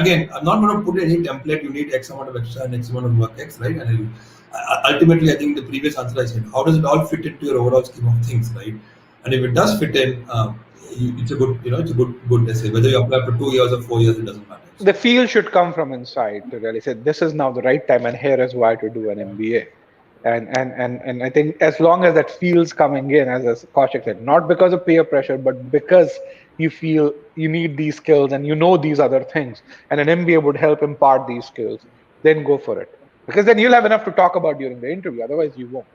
Again, I'm not going to put any template. You need X amount of extra and X amount of work X, right? And ultimately, I think the previous answer I said, how does it all fit into your overall scheme of things, right? And if it does fit in, it's a good essay. Whether you apply for 2 years or 4 years, it doesn't matter. The feel should come from inside to really say this is now the right time, and here is why to do an MBA. And I think as long as that feels coming in, as Kaushik said, not because of peer pressure, but because you feel you need these skills and these other things, and an MBA would help impart these skills, then go for it. Because then you'll have enough to talk about during the interview. Otherwise, you won't.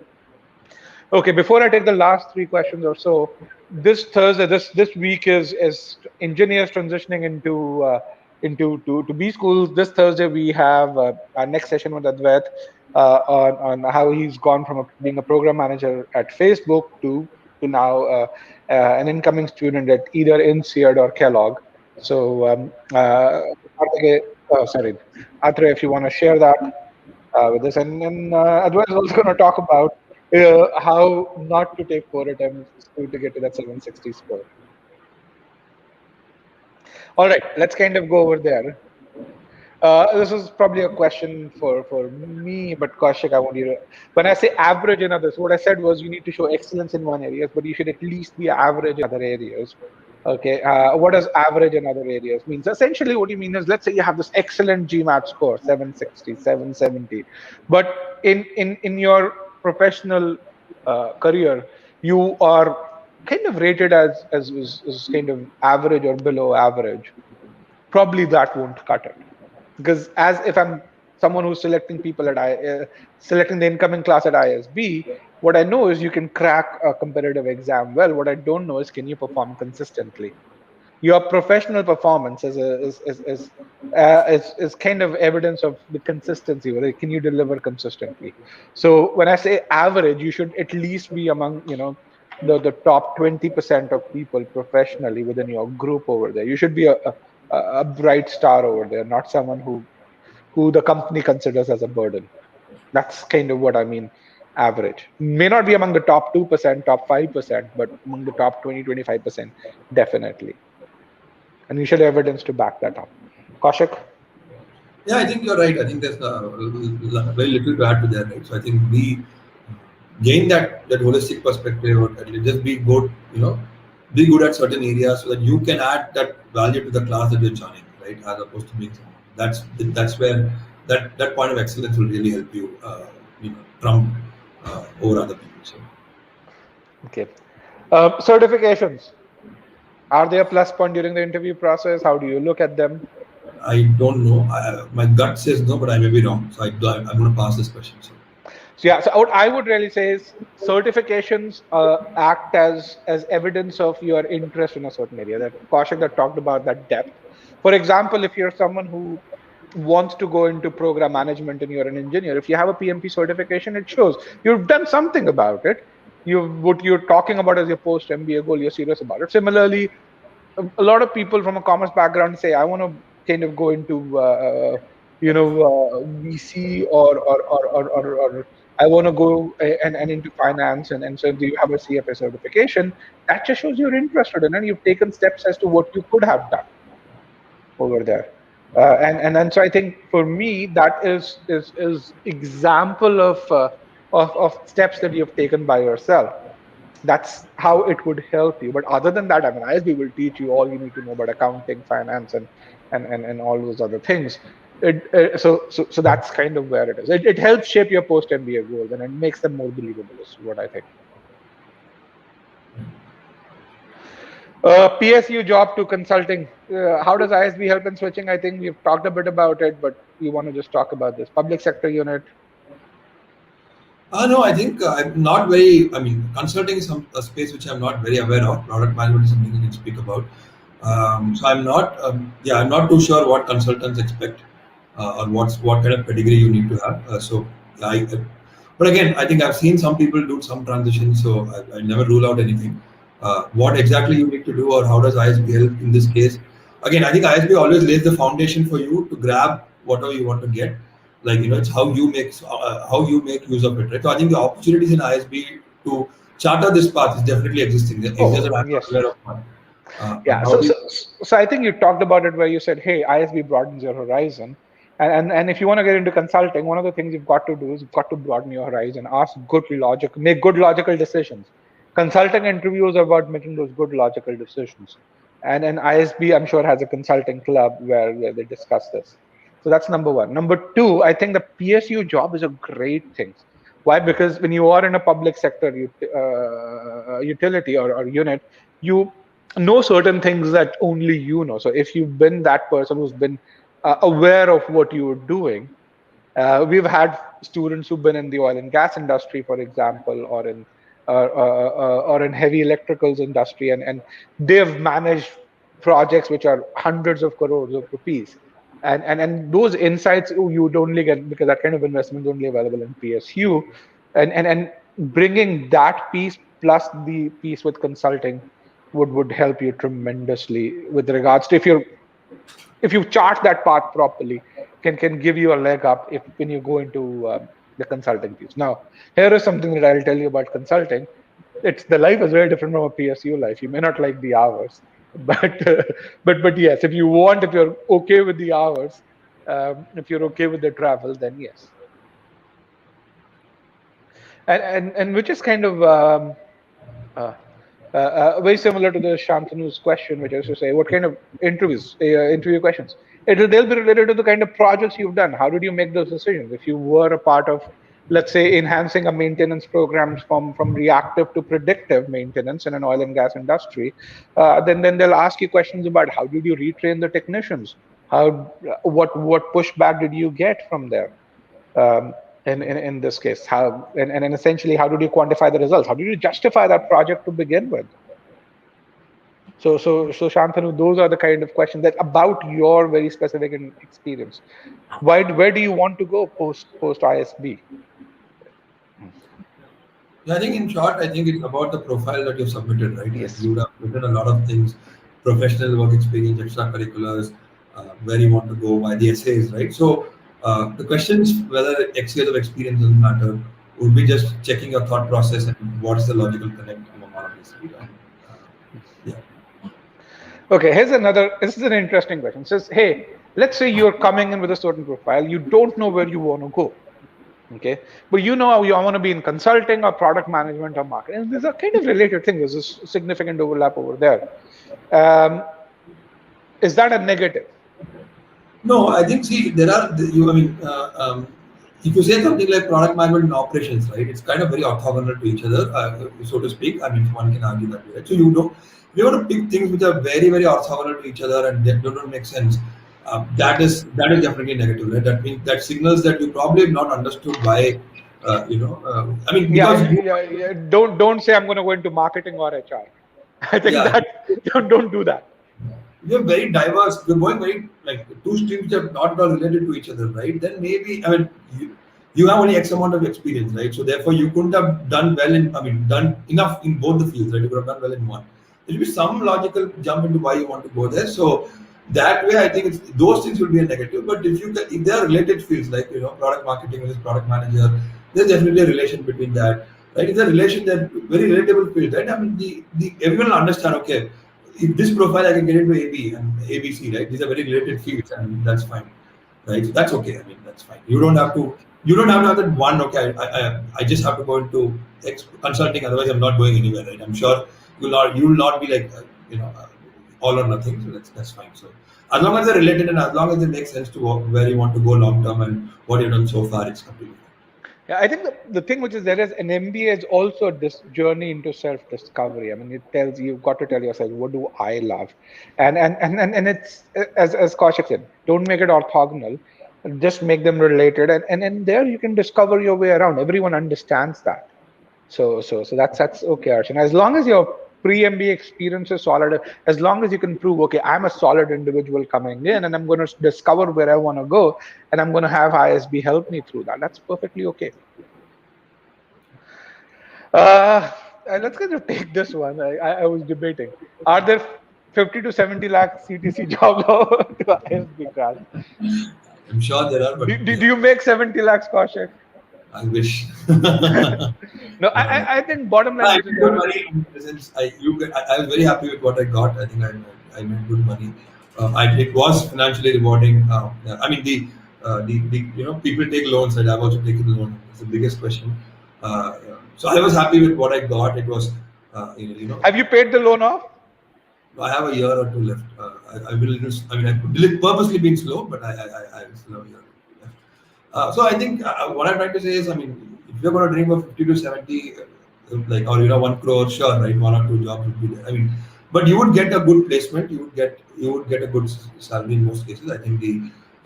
Okay, before I take the last 3 questions or so, this Thursday, this week is engineers transitioning into to B schools. This Thursday we have our next session with Advait on how he's gone from being a program manager at Facebook to now an incoming student at either INSEAD or Kellogg. So, Karthike, sorry, Atre, if you want to share that with us, and Advait is also going to talk about how not to take 4 attempts to get to that 760 score. All right, let's kind of go over there. This is probably a question for me, but Kaushik, I want you to. When I say average in others, what I said was you need to show excellence in one area, but you should at least be average in other areas. Okay, what does average in other areas means? Essentially, what you mean is, let's say you have this excellent GMAT score, 760, 770, but in your professional career, you are kind of rated as kind of average or below average. Probably that won't cut it, because as if I'm someone who's selecting people at selecting the incoming class at ISB, what I know is you can crack a competitive exam well. What I don't know is, can you perform consistently? Your professional performance is kind of evidence of the consistency. Whether can you deliver consistently? So when I say average, you should at least be among the top 20% of people professionally within your group over there. You should be a bright star over there, not someone who the company considers as a burden. That's kind of what I mean. Average may not be among the top 2%, top 5%, but among the top 20-25%, definitely. And you should have evidence to back that up. Kaushik? Yeah, I think you're right. I think there's very little to add to that, right? So I think we gain that holistic perspective, or at least just be good, be good at certain areas so that you can add that value to the class that you're joining, right? As opposed to being someone. That's where that point of excellence will really help you, trump over other people. So. Okay. Certifications. Are they a plus point during the interview process? How do you look at them? I don't know. My gut says no, but I may be wrong. So I'm going to pass this question. So yeah, so what I would really say is certifications act as evidence of your interest in a certain area. That Kaushik that talked about that depth. For example, if you're someone who wants to go into program management and you're an engineer, if you have a PMP certification, it shows you've done something about it. What you're talking about as your post-MBA goal, you're serious about it. Similarly, a lot of people from a commerce background say, I want to kind of go into VC or I want to go and into finance, and so do you have a CFA certification? That just shows you're interested in, and you've taken steps as to what you could have done over there. And so I think for me that is example of steps that you've taken by yourself. That's how it would help you. But other than that, I mean, ISB will teach you all you need to know about accounting, finance, and all those other things. So that's kind of where it is. It helps shape your post MBA goals, and it makes them more believable. Is what I think. PSU job to consulting. How does ISB help in switching? I think we've talked a bit about it, but we want to just talk about this public sector unit. No, I think I'm not very. I mean, consulting is a space which I'm not very aware of. Product management is something I can speak about. So I'm not. I'm not too sure what consultants expect or what kind of pedigree you need to have. But again, I think I've seen some people do some transitions, so I never rule out anything. What exactly you need to do, or how does ISB help in this case? Again, I think ISB always lays the foundation for you to grab whatever you want to get. Like it's how you make use of it, right? So I think the opportunities in ISB to charter this path is definitely existing. It's just that I'm Yes. not aware of one. Yeah. So I think you talked about it where you said, hey, ISB broadens your horizon. And if you want to get into consulting, one of the things you've got to do is you've got to broaden your horizon, make good logical decisions. Consulting interviews are about making those good logical decisions. And ISB, I'm sure, has a consulting club where they discuss this. So that's number one. Number two, I think the PSU job is a great thing. Why? Because when you are in a public sector utility or unit, you know certain things that only you know. So if you've been that person who's been aware of what you're doing, we've had students who've been in the oil and gas industry, for example, or in heavy electricals industry, and they've managed projects which are hundreds of crores of rupees. And those insights you would only get because that kind of investment is only available in PSU. And bringing that piece plus the piece with consulting would help you tremendously with regards to if you chart that path properly, can give you a leg up if when you go into the consulting piece. Now, here is something that I'll tell you about consulting. It's the life is very different from a PSU life. You may not like the hours, but but yes, if you're okay with the hours, if you're okay with the travel, then yes. And which is kind of uh, very similar to the Shantanu's question, which is to say, what kind of interview questions? They'll be related to the kind of projects you've done. How did you make those decisions? If you were a part of, let's say, enhancing a maintenance programs from reactive to predictive maintenance in an oil and gas industry, then they'll ask you questions about how did you retrain the technicians? What pushback did you get from there? In this case, and essentially, how did you quantify the results? How did you justify that project to begin with? So Shantanu, those are the kind of questions that about your very specific experience. Where do you want to go post ISB? Yeah, I think in short, I think it's about the profile that you've submitted, right? Yes. You would have written a lot of things, professional work experience, extracurriculars, where you want to go, why the essays, right? So the questions, whether X years of experience doesn't matter, would be just checking your thought process and what is the logical connect among all of this. Yeah. Okay, this is an interesting question. It says, hey, let's say you're coming in with a certain profile, you don't know where you want to go. Okay, but you know you want to be in consulting or product management or marketing. There's a kind of related thing. There's a significant overlap over there. Is that a negative? No, I think if you say something like product management and operations, right, it's kind of very orthogonal to each other, so to speak. I mean, one can argue that way. Right? So you want to pick things which are very, very orthogonal to each other and that don't make sense. That is definitely negative, right? That means that signals that you probably have not understood why. Don't say I'm going to go into marketing or HR. I think don't do that. We're very diverse. We're going very two streams which are not all related to each other, right? Then maybe you have only X amount of experience, right? So therefore you couldn't have done enough in both the fields, right? You could have done well in one. There should be some logical jump into why you want to go there. So that way, I think those things will be a negative. But if they are related fields, like product marketing versus product manager, there's definitely a relation between that, right? It's a relation that very relatable field, right? I mean, everyone will understand. Okay, if this profile I can get into AB and ABC, right? These are very related fields, and that's fine, right? So that's okay. I mean, that's fine. You don't have to have that one. Okay, I just have to go into consulting. Otherwise, I'm not going anywhere, right? I'm sure you will not be like all or nothing. So that's fine. So as long as they're related and as long as it makes sense to where you want to go long term and what you've done so far, it's completely fine. Yeah, I think the thing which is there is an MBA is also this journey into self-discovery. I mean, it tells you've got to tell yourself, what do I love? And it's as Kaushik said, don't make it orthogonal, just make them related. And there you can discover your way around. Everyone understands that. So that's okay, Arshan. As long as your pre-MBA experience is solid, as long as you can prove, okay, I'm a solid individual coming in and I'm going to discover where I want to go and I'm going to have ISB help me through that. That's perfectly okay. Let's kind of take this one. I was debating. Are there 50 to 70 lakh CTC jobs to ISB class? I'm sure there are. But do you make 70 lakhs, Kaushik? I wish. No, I think bottom line. I was very happy with what I got. I think I made good money. It was financially rewarding. I mean, the people take loans, and I've also taken the loan. It's the biggest question. So I was happy with what I got. It was, Have you paid the loan off? I have a year or two left. I will. I mean, I've purposely been slow, but I still have a year. So I think what I'm trying to say is, I mean, if you're going to dream of 50 to 70, or 1 crore, sure, right, 1 or 2 jobs would be there. I mean, but you would get a good placement. You would get a good salary in most cases. I think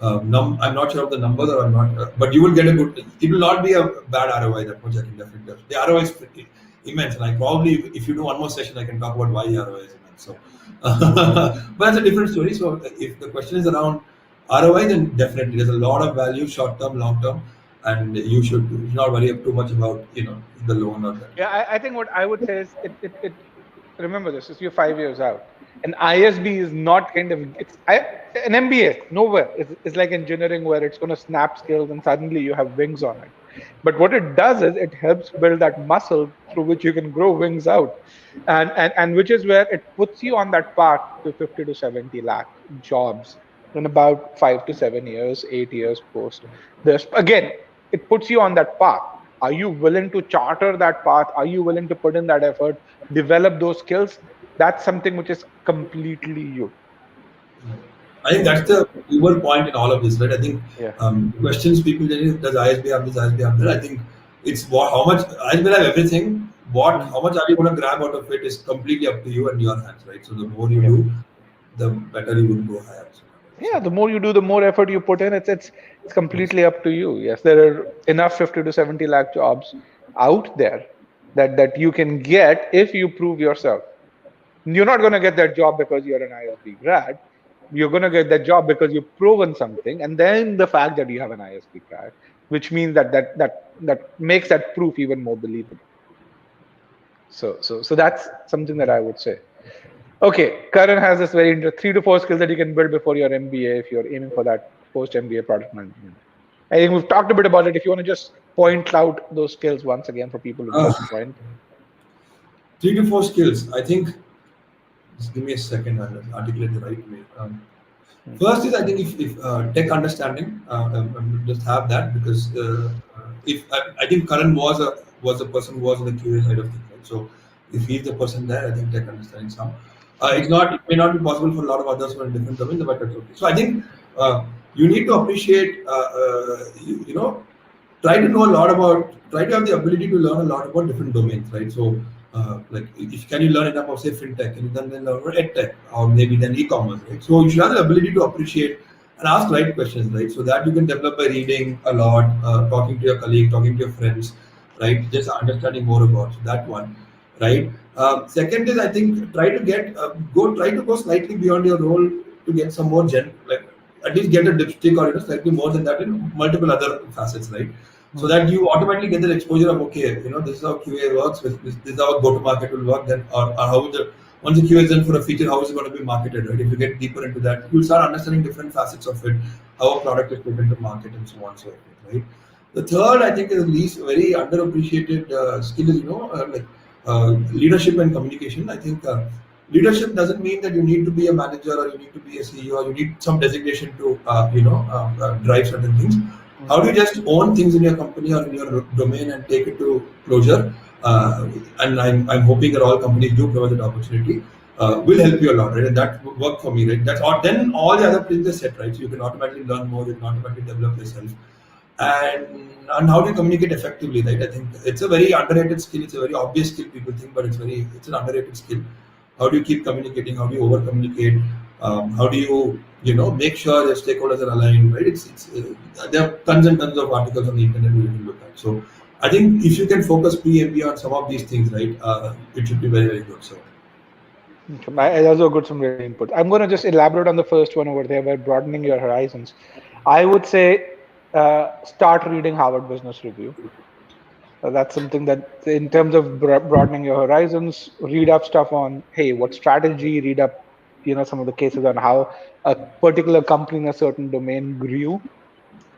I'm not sure of the numbers, or I'm not, but you will get a good. It will not be a bad ROI. That much I can definitely tell. The ROI is immense, and I probably, if you do one more session, I can talk about why the ROI is immense. So, but that's a different story. So, if the question is around ROI, then definitely there's a lot of value, short term, long term, and you should not worry too much about the loan or that. Yeah, I think what I would say is it remember this is you're 5 years out. An ISB is not kind of an MBA nowhere. It's like engineering where it's going to snap skills and suddenly you have wings on it. But what it does is it helps build that muscle through which you can grow wings out, and which is where it puts you on that path to 50 to 70 lakh jobs in about 5 to 7 years, 8 years post this. Again, it puts you on that path. Are you willing to charter that path? Are you willing to put in that effort, develop those skills? That's something which is completely you. I think that's the uber point in all of this, right? I think Yeah. questions people does ISB have this, ISB have that. I think it's how much ISB have everything. How much are you going to grab out of it is completely up to you and your hands, right? So the more you do, the better you will go higher. Yeah, the more you do, the more effort you put in. It's completely up to you. Yes, there are enough 50 to 70 lakh jobs out there that you can get if you prove yourself. You're not going to get that job because you're an ISB grad. You're going to get that job because you've proven something, and then the fact that you have an ISB grad, which means that makes that proof even more believable. So that's something that I would say. Okay, Karan has this very 3 to 4 skills that you can build before your MBA if you're aiming for that post-MBA product management. I think we've talked a bit about it. If you want to just point out those skills once again for people who missed the point. 3 to 4 skills. I think. Just give me a second. I'll articulate the right way. First is I think if tech understanding, just have that because if I think Karan was a person who was on the QA side of things, right? So if he's the person there, I think tech understanding some. It may not be possible for a lot of others who are in different domains, but that's okay. So I think you need to appreciate, try to have the ability to learn a lot about different domains, right? So like can you learn enough of say fintech, can you then learn about edtech or maybe then e-commerce, right? So you should have the ability to appreciate and ask right questions, right? So that you can develop by reading a lot, talking to your colleague, talking to your friends, right? Just understanding more about that one, right? Second is I think try to go slightly beyond your role to get some more at least get a dipstick or slightly more than that in multiple other facets, right? So that you automatically get the exposure of this is how QA works, this is how go-to-market will work, then or how once the QA is done for a feature, how is it going to be marketed, right? If you get deeper into that, you'll start understanding different facets of it, how a product is put into market and so on and so forth, right? The third, I think, is the least very underappreciated skill is leadership and communication. I think leadership doesn't mean that you need to be a manager or you need to be a CEO or you need some designation to drive certain things. How do you just own things in your company or in your domain and take it to closure? And I'm hoping that all companies do provide that opportunity. Will help you a lot, right? And that worked for me, right? Then all the other things are set, right? So you can automatically learn more, you can automatically develop yourself. And how do you communicate effectively, right? I think it's a very underrated skill. It's a very obvious skill people think, but it's an underrated skill. How do you keep communicating? How do you over communicate? How do you make sure your stakeholders are aligned, right? There are tons and tons of articles on the internet you can look at. So I think if you can focus pre-MBA on some of these things, right, it should be very, very good. So I also got some really input. I'm going to just elaborate on the first one over there by broadening your horizons. I would say start reading Harvard Business Review. That's something that, in terms of broadening your horizons, read up stuff on, hey, what strategy, read up, some of the cases on how a particular company in a certain domain grew.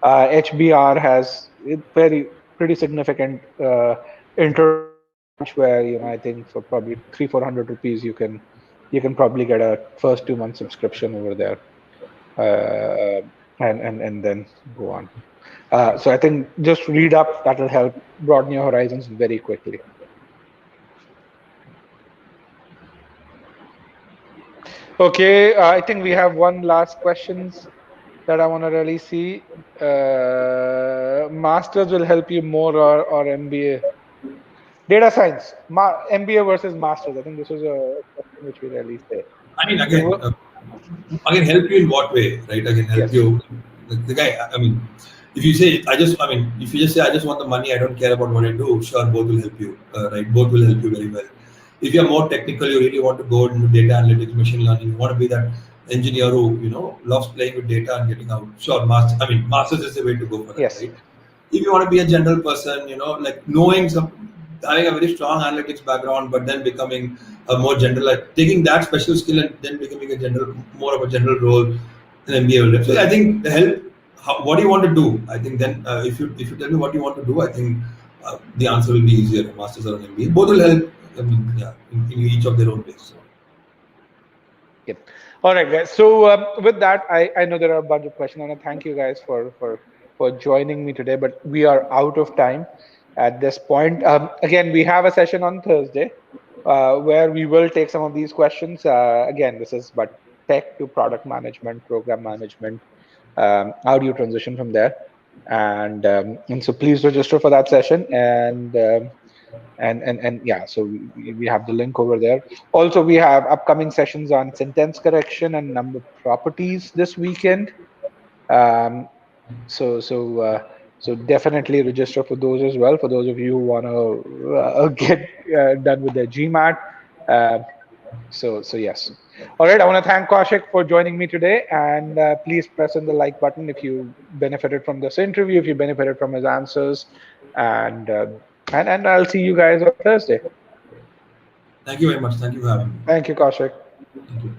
HBR has pretty significant where, I think for probably 300-400 rupees, you can probably get a first 2 month subscription over there, and then go on. So I think just read up, that will help broaden your horizons very quickly. Okay, I think we have one last questions that I want to really see. Masters will help you more or MBA? Data science, MBA versus masters. I think this is a question which we really say. I mean, again, I can help you in what way, right? I can help you. The guy, I mean, if you say if you just say I just want the money, I don't care about what I do, sure, both will help you, right? Both will help you very well. If you're more technical, you really want to go into data analytics, machine learning, you want to be that engineer who loves playing with data and getting out. Sure, masters is the way to go for that, Yes. right? If you want to be a general person, like knowing having a very strong analytics background, but then becoming a more general, like taking that special skill and then becoming more of a general role in MBA will help. So I think the help. What do you want to do? I think then if you tell me what you want to do, I think the answer will be easier. Masters or an MBA, both will help. I mean, yeah, in each of their own ways. So. Yep. All right, guys. So with that, I know there are a bunch of questions. I want to thank you guys for joining me today, but we are out of time at this point. Again, we have a session on Thursday where we will take some of these questions. Again, this is but tech to product management, program management. How do you transition from there? And so please register for that session. And yeah, so we have the link over there. Also, we have upcoming sessions on sentence correction and number properties this weekend. Um, so definitely register for those as well. For those of you who want to get done with their GMAT. So yes. All right. I want to thank Kaushik for joining me today, and please press on the like button if you benefited from this interview, if you benefited from his answers, and I'll see you guys on Thursday. Thank you very much. Thank you for having me. Thank you, Kaushik. Thank you.